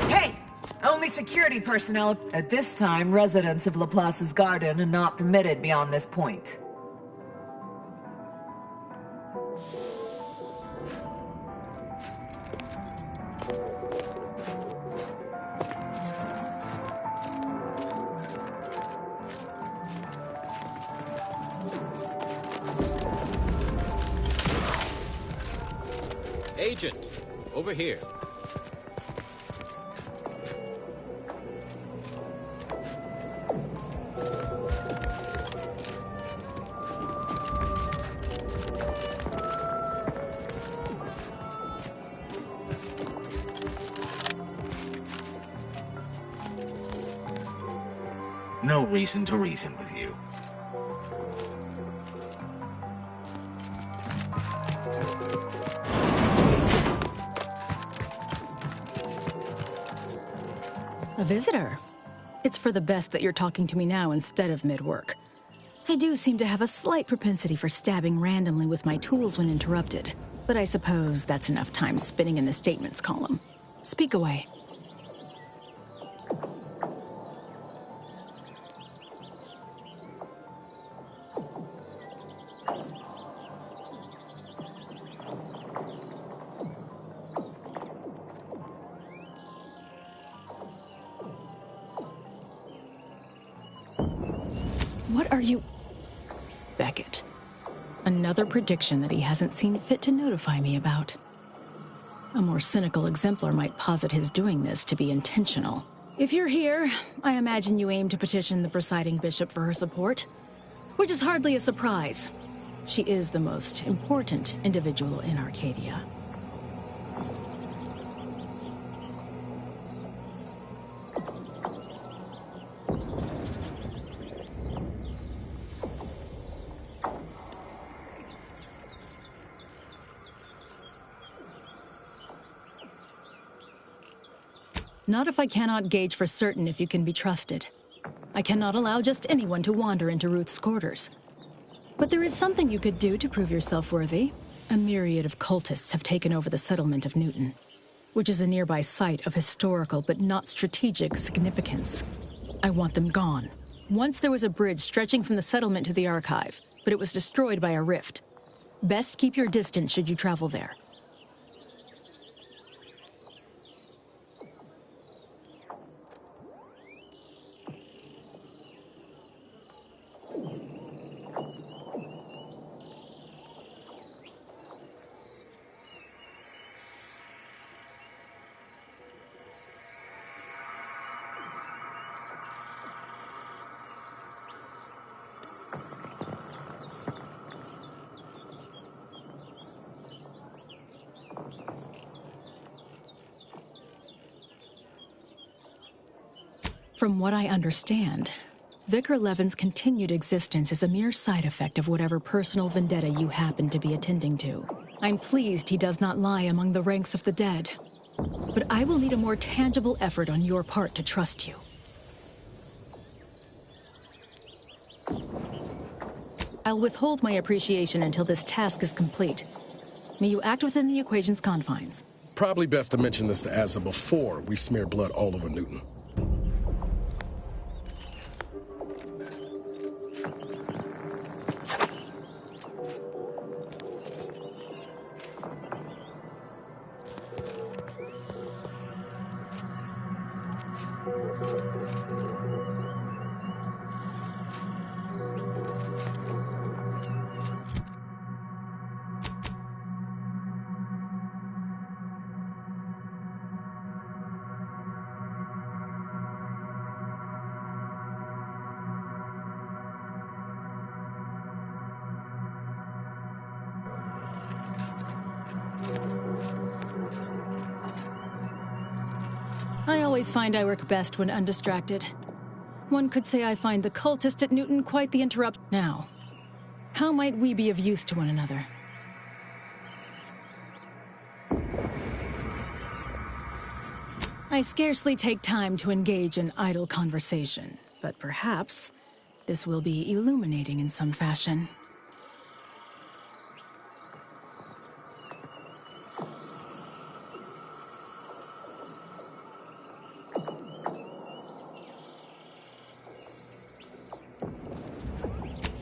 Hey! Only security personnel. At this time, residents of Laplace's garden are not permitted beyond this point. Agent, over here. No reason to reason with you. A visitor? It's for the best that you're talking to me now instead of mid-work. I do seem to have a slight propensity for stabbing randomly with my tools when interrupted, but I suppose that's enough time spinning in the statements column. Speak away. What are you... Beckett. Another prediction that he hasn't seen fit to notify me about. A more cynical exemplar might posit his doing this to be intentional. If you're here, I imagine you aim to petition the presiding bishop for her support, which is hardly a surprise. She is the most important individual in Arcadia. Not if I cannot gauge for certain if you can be trusted. I cannot allow just anyone to wander into Ruth's quarters. But there is something you could do to prove yourself worthy. A myriad of cultists have taken over the settlement of Newton, which is a nearby site of historical but not strategic significance. I want them gone. Once there was a bridge stretching from the settlement to the archive, but it was destroyed by a rift. Best keep your distance should you travel there. From what I understand, Vicar Levin's continued existence is a mere side effect of whatever personal vendetta you happen to be attending to. I'm pleased he does not lie among the ranks of the dead, but I will need a more tangible effort on your part to trust you. I'll withhold my appreciation until this task is complete. May you act within the equation's confines. Probably best to mention this to Asa before we smear blood all over Newton. I always find I work best when undistracted. One could say I find the cultist at Newton quite the interrupt. Now, how might we be of use to one another? I scarcely take time to engage in idle conversation, but perhaps this will be illuminating in some fashion.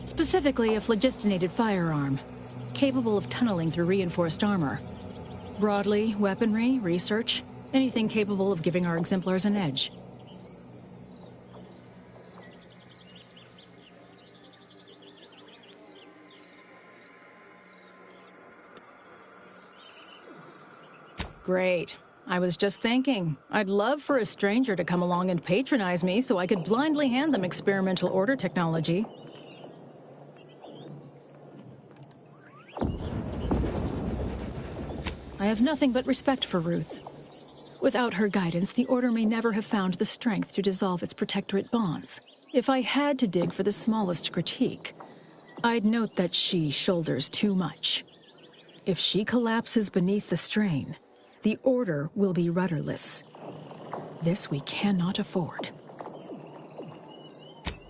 Specifically, a phlogistinated firearm, capable of tunneling through reinforced armor. Broadly, weaponry, research, anything capable of giving our exemplars an edge. Great. I was just thinking, I'd love for a stranger to come along and patronize me so I could blindly hand them experimental order technology. I have nothing but respect for Ruth. Without her guidance, the Order may never have found the strength to dissolve its protectorate bonds. If I had to dig for the smallest critique, I'd note that she shoulders too much. If she collapses beneath the strain, the Order will be rudderless. This we cannot afford.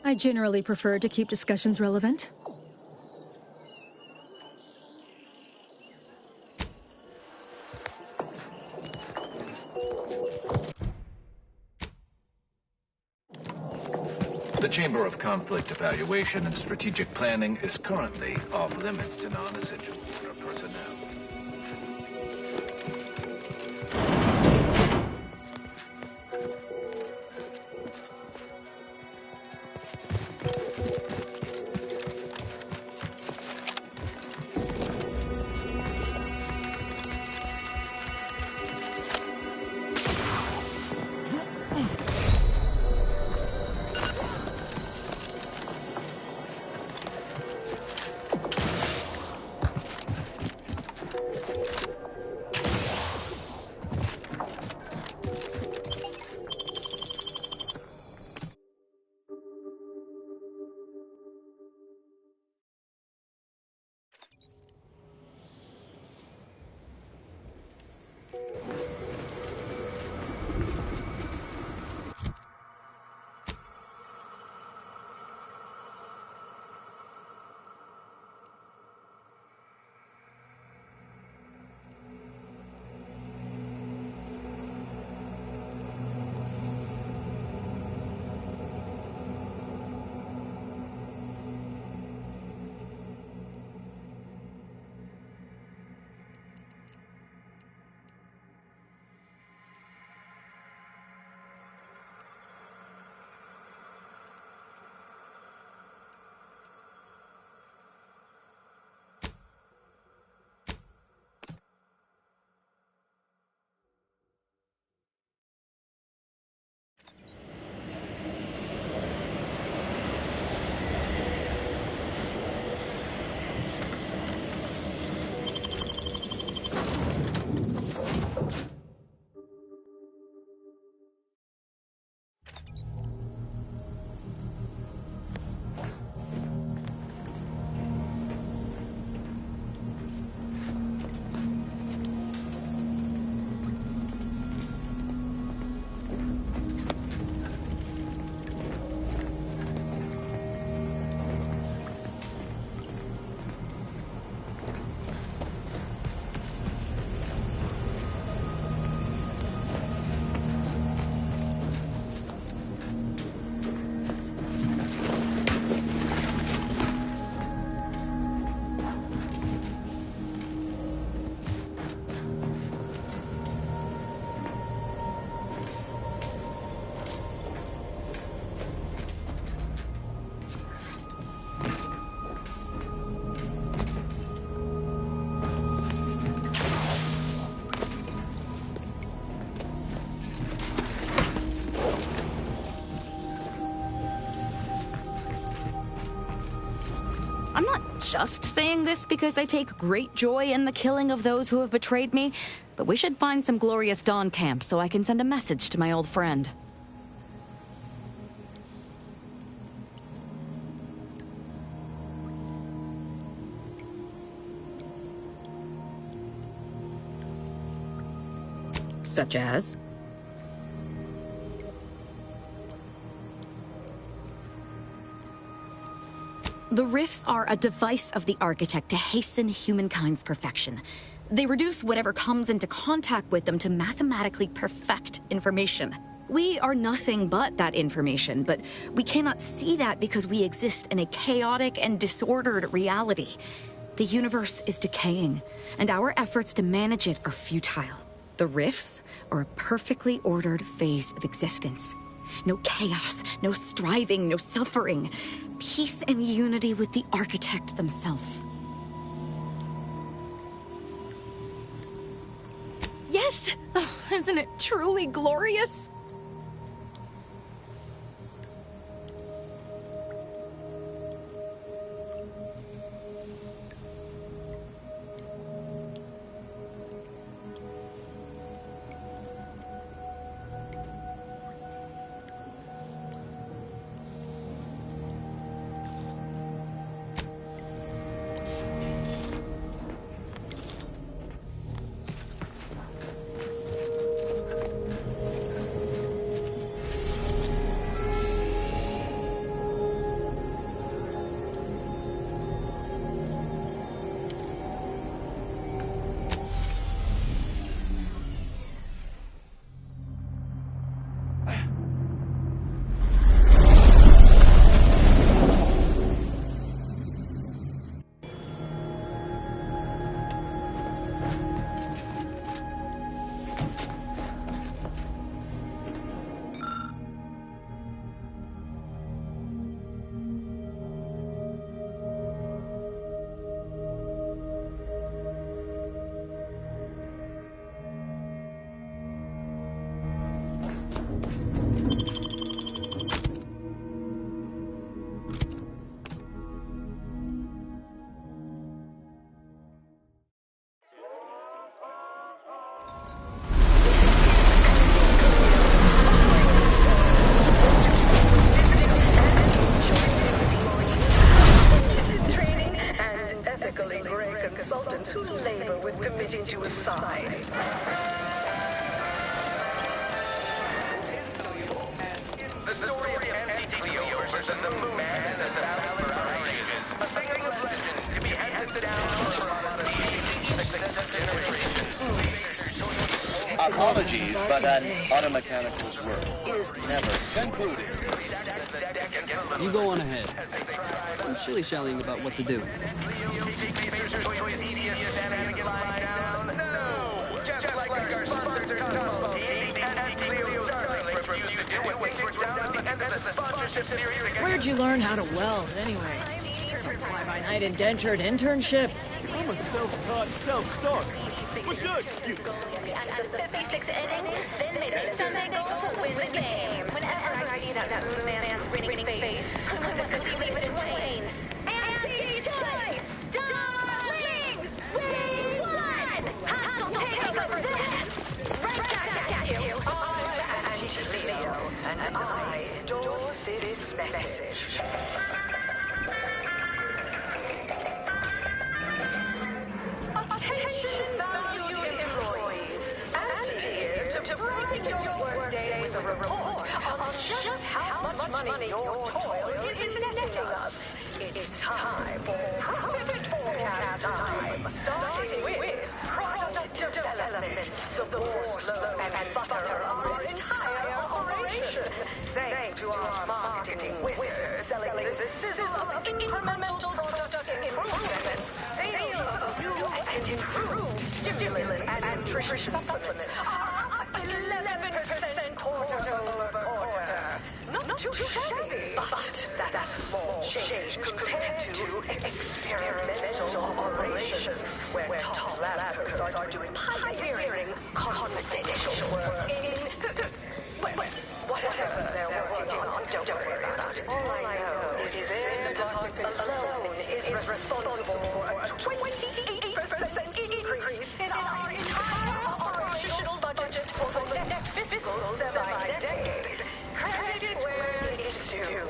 I generally prefer to keep discussions relevant. The Chamber of Conflict Evaluation and Strategic Planning is currently off limits to non-essential order personnel. I'm not just saying this because I take great joy in the killing of those who have betrayed me, but we should find some glorious dawn camp so I can send a message to my old friend. Such as? The rifts are a device of the architect to hasten humankind's perfection. They reduce whatever comes into contact with them to mathematically perfect information. We are nothing but that information, but we cannot see that because we exist in a chaotic and disordered reality. The universe is decaying, and our efforts to manage it are futile. The rifts are a perfectly ordered phase of existence. No chaos, no striving, no suffering. Peace and unity with the architect themselves. Yes! Oh, isn't it truly glorious? suicide. The story of Empty Cleo versus the Moon Man has been valid for ages. A thing of legend to be handed down for successive generations. Apologies, but an automechanical's work is never concluded. You go on ahead. I'm shilly-shallying about what to do. Where'd you learn how to weld, anyway? Some fly-by-night indentured internship? I'm a self-taught self-starter. What's your excuse? After 56 innings, then maybe Sunday goes to win the game. Whenever I see that man's grinning face, I'm gonna leave it in twain. Anti's choice! Darlings! We won! Hustle take over this! Right back at you! I'm Anti Cleo, and I endorse this message. Attention valued employees, Anti here to brighten your workday with a report on just how much money your toil is netting us. It's time for profit forecast time, starting with product development, the borslow and butter of our entire operation. Thanks to our marketing wizards selling the sizzle of incremental product improvements, sales of new and improved stimulants and nutrition supplements are up 11% quarter-over-quarter. Not too shabby, but that's a small change compared to experimental operations where top laboratories are doing pioneering confidential work in whatever they're working on. Don't worry about it. All I know is their department alone is responsible for a 28% increase in our entire operational budget for the next fiscal semi-decade. Credit where it's due.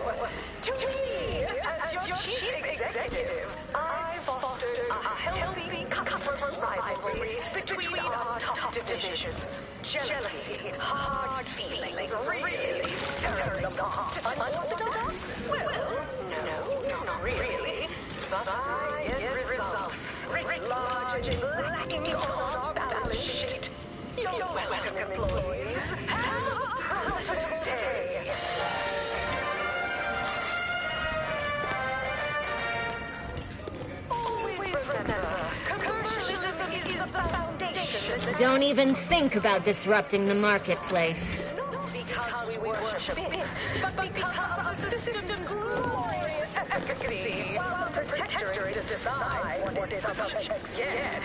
To me, as your chief executive, I fostered a healthy cutthroat rivalry between our top divisions. Jealousy, hard feelings, really stirring the pot. Unorthodox? Well, no, not really. But I get results. Large and black ink on our balance sheet. You're welcome, employees. Have a profitable day. Always remember, commercialism is the foundation. Don't even think about disrupting the marketplace. Not because we worship bits, but because of the system's glorious efficacy. While the Protectorate decide what its subjects get,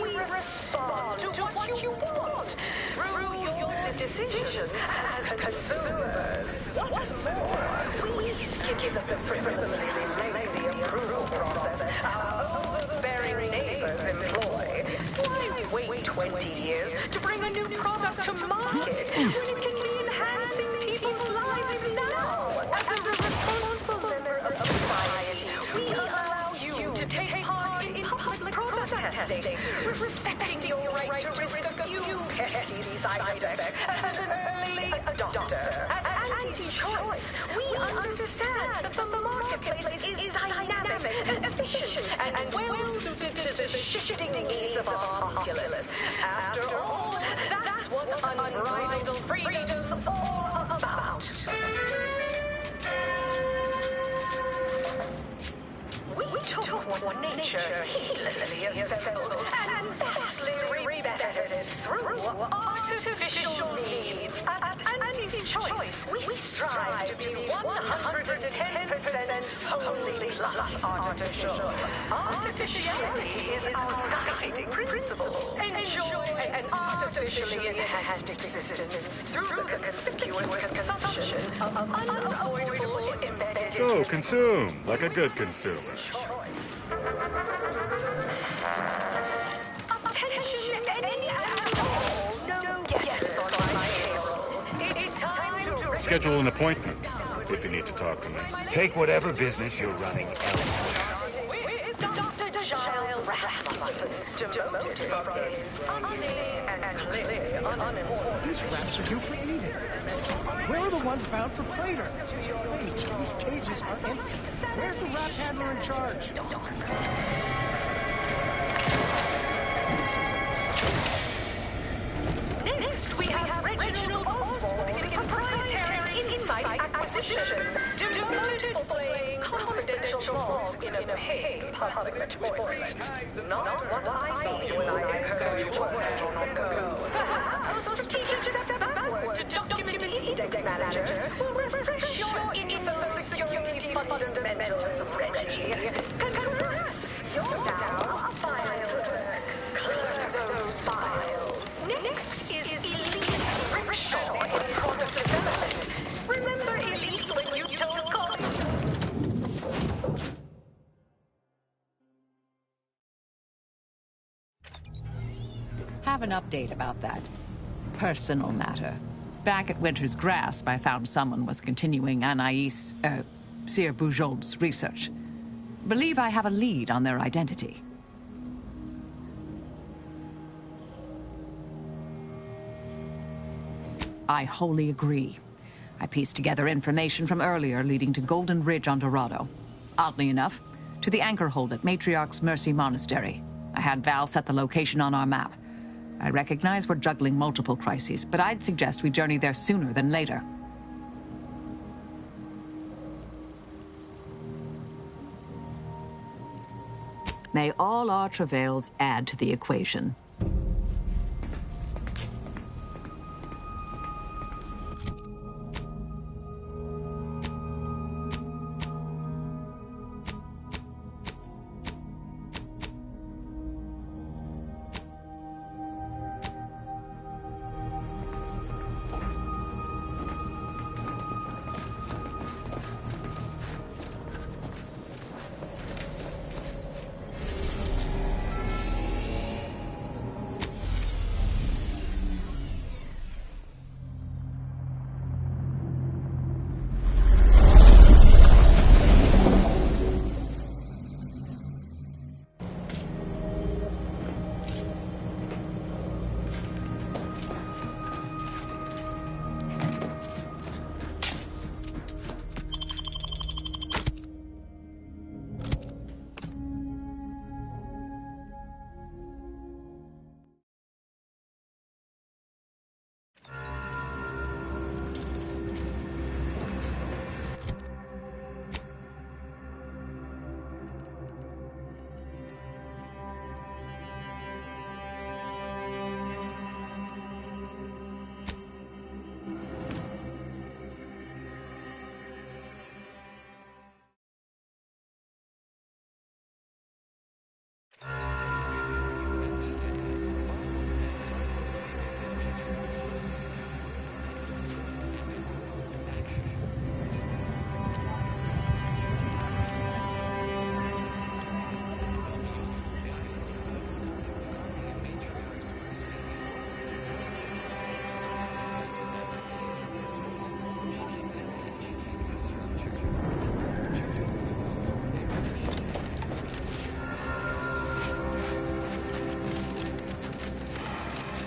we respond to what you want through your decisions as consumers. What's more, we skip the frivolously lengthy approval process our overbearing neighbors employ. Why wait 20 years to bring a new product to market when it can be enhancing people's lives now? As a responsible member of society, we allow you to take part in public product testing, respecting your right to risk a few pesky side effects as an early adopter. At Anti-Choice, we understand that the marketplace is dynamic and efficient and well-suited to the shifting needs of our populace. After all, that's what unbridled freedom's all about. We took what nature heedlessly assembled and vastly rebettered through artificial means. At Anti-Choice, we strive to be 110% wholly plus artificial. Artificiality is our guiding principle. Enjoy an artificially enhanced existence through the conspicuous consumption of unavoidable embedded. So, consume like a good consumer. Attention, any and all. No guesses on my payroll. It's time to Schedule an appointment if you need to talk to me. Take whatever business you're running elsewhere. with Dr. Giles Rasmussen, demoted from his unnamed and clearly unimportant. These rats are due for eating. Where are the ones bound for Praetor? Wait, these cages are empty. Where's the rat handler in charge? Next, we have Reginald Oswald in proprietary insight acquisition, demoted for playing confidential logs in a paid public toilet. Not what I thought when I heard you were working on Go. Perhaps a strategic step backward to document index manager will refresh your info security fundamentals, Reggie. Congrats! You're now a file clerk. Clear those files. Next is Elise Rickshaw in product development. Remember Elise when you told Connie? Have an update about that personal matter. Back at Winter's Grasp, I found someone was continuing Anaïs, Sir Bujon's research. Believe I have a lead on their identity. I wholly agree. I pieced together information from earlier leading to Golden Ridge on Dorado. Oddly enough, to the anchor hold at Matriarch's Mercy Monastery. I had Val set the location on our map. I recognize we're juggling multiple crises, but I'd suggest we journey there sooner than later. May all our travails add to the equation.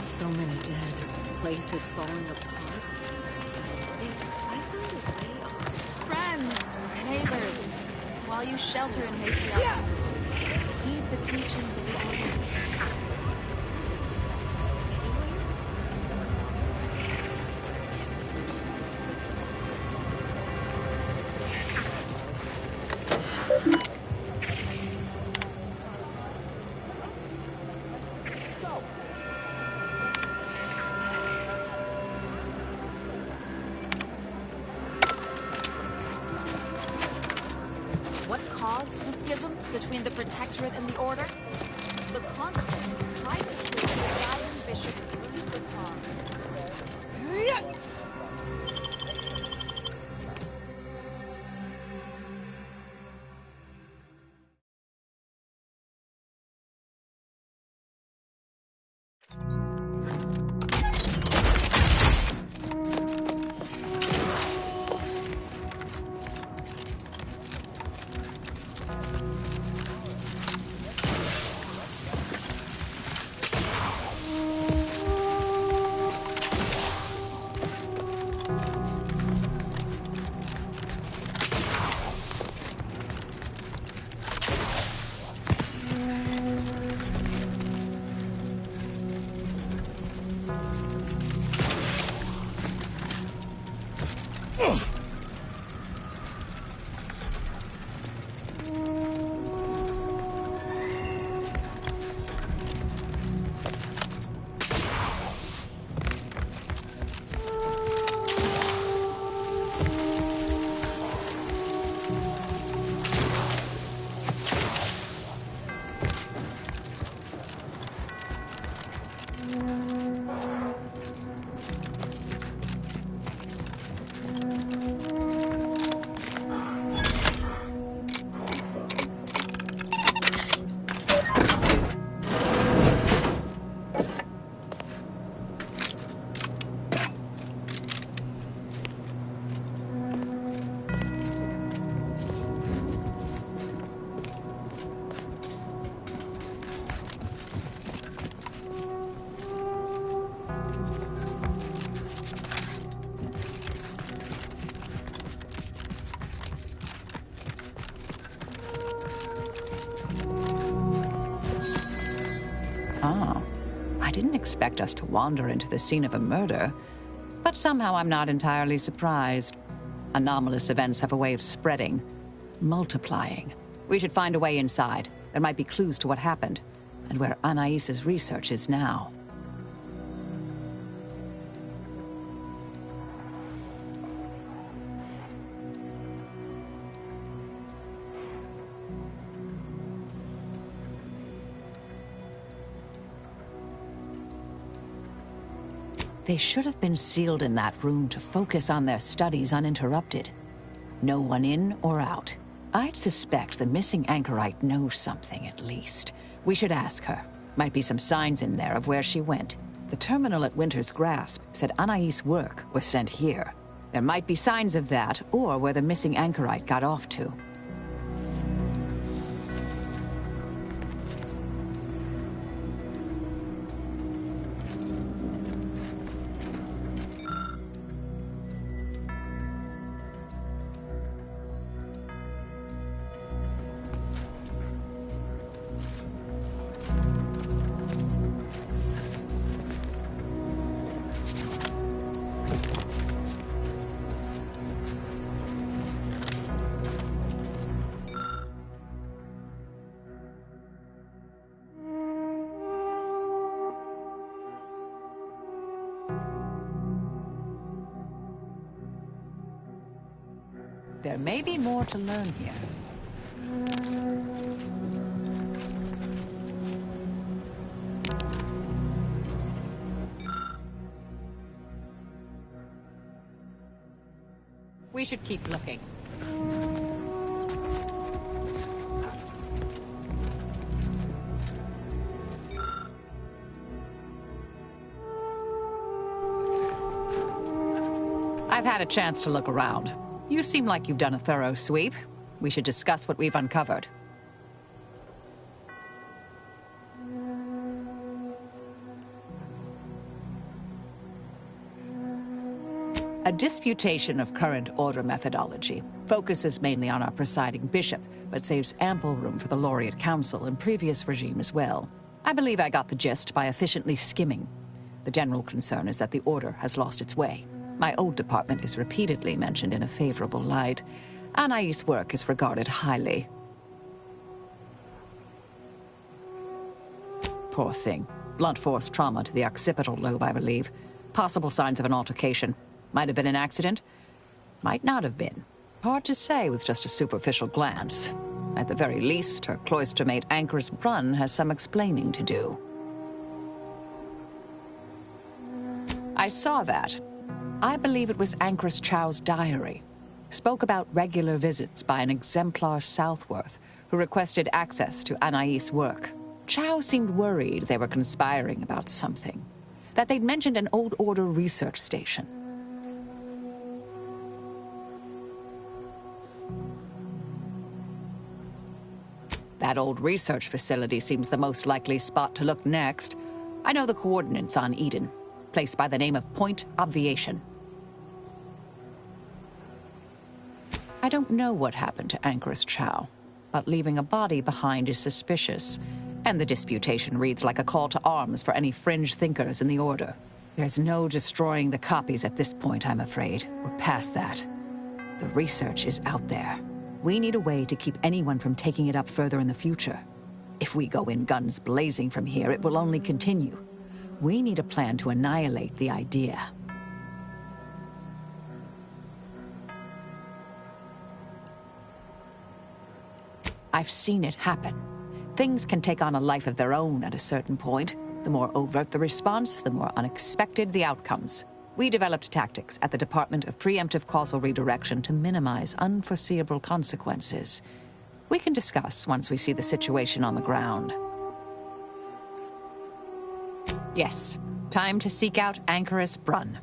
So many dead. The place is falling apart. I found a way off. Friends, neighbors, while you shelter in Matriarch's mercy, heed the teachings of the Order. Between the Protectorate and the Order? The Constant tried to kill the Guardian Bishop through the farm. didn't expect us to wander into the scene of a murder, but somehow I'm not entirely surprised. Anomalous events have a way of spreading, multiplying. We should find a way inside. There might be clues to what happened, and where Anais' research is now. They should have been sealed in that room to focus on their studies uninterrupted. No one in or out. I'd suspect the missing anchorite knows something, at least. We should ask her. Might be some signs in there of where she went. The terminal at Winter's Grasp said Anais' work was sent here. There might be signs of that, or where the missing anchorite got off to. There may be more to learn here. We should keep looking. I've had a chance to look around. You seem like you've done a thorough sweep. We should discuss what we've uncovered. A disputation of current order methodology focuses mainly on our presiding bishop, but saves ample room for the Laureate Council and previous regime as well. I believe I got the gist by efficiently skimming. The general concern is that the order has lost its way. My old department is repeatedly mentioned in a favorable light. Anais' work is regarded highly. Poor thing. Blunt force trauma to the occipital lobe, I believe. Possible signs of an altercation. Might have been an accident. Might not have been. Hard to say with just a superficial glance. At the very least, her cloister mate Anchoress Brunn has some explaining to do. I saw that. I believe it was Anchoress Chow's diary. Spoke about regular visits by an exemplar Southworth, who requested access to Anais' work. Chow seemed worried they were conspiring about something. That they'd mentioned an old order research station. That old research facility seems the most likely spot to look next. I know the coordinates on Eden. Place by the name of Point Obviation. I don't know what happened to Anchoress Chow, but leaving a body behind is suspicious, and the disputation reads like a call to arms for any fringe thinkers in the Order. There's no destroying the copies at this point, I'm afraid. We're past that. The research is out there. We need a way to keep anyone from taking it up further in the future. If we go in guns blazing from here, it will only continue. We need a plan to annihilate the idea. I've seen it happen. Things can take on a life of their own at a certain point. The more overt the response, the more unexpected the outcomes. We developed tactics at the Department of Preemptive Causal Redirection to minimize unforeseeable consequences. We can discuss once we see the situation on the ground. Yes, time to seek out Anchoress Brunn.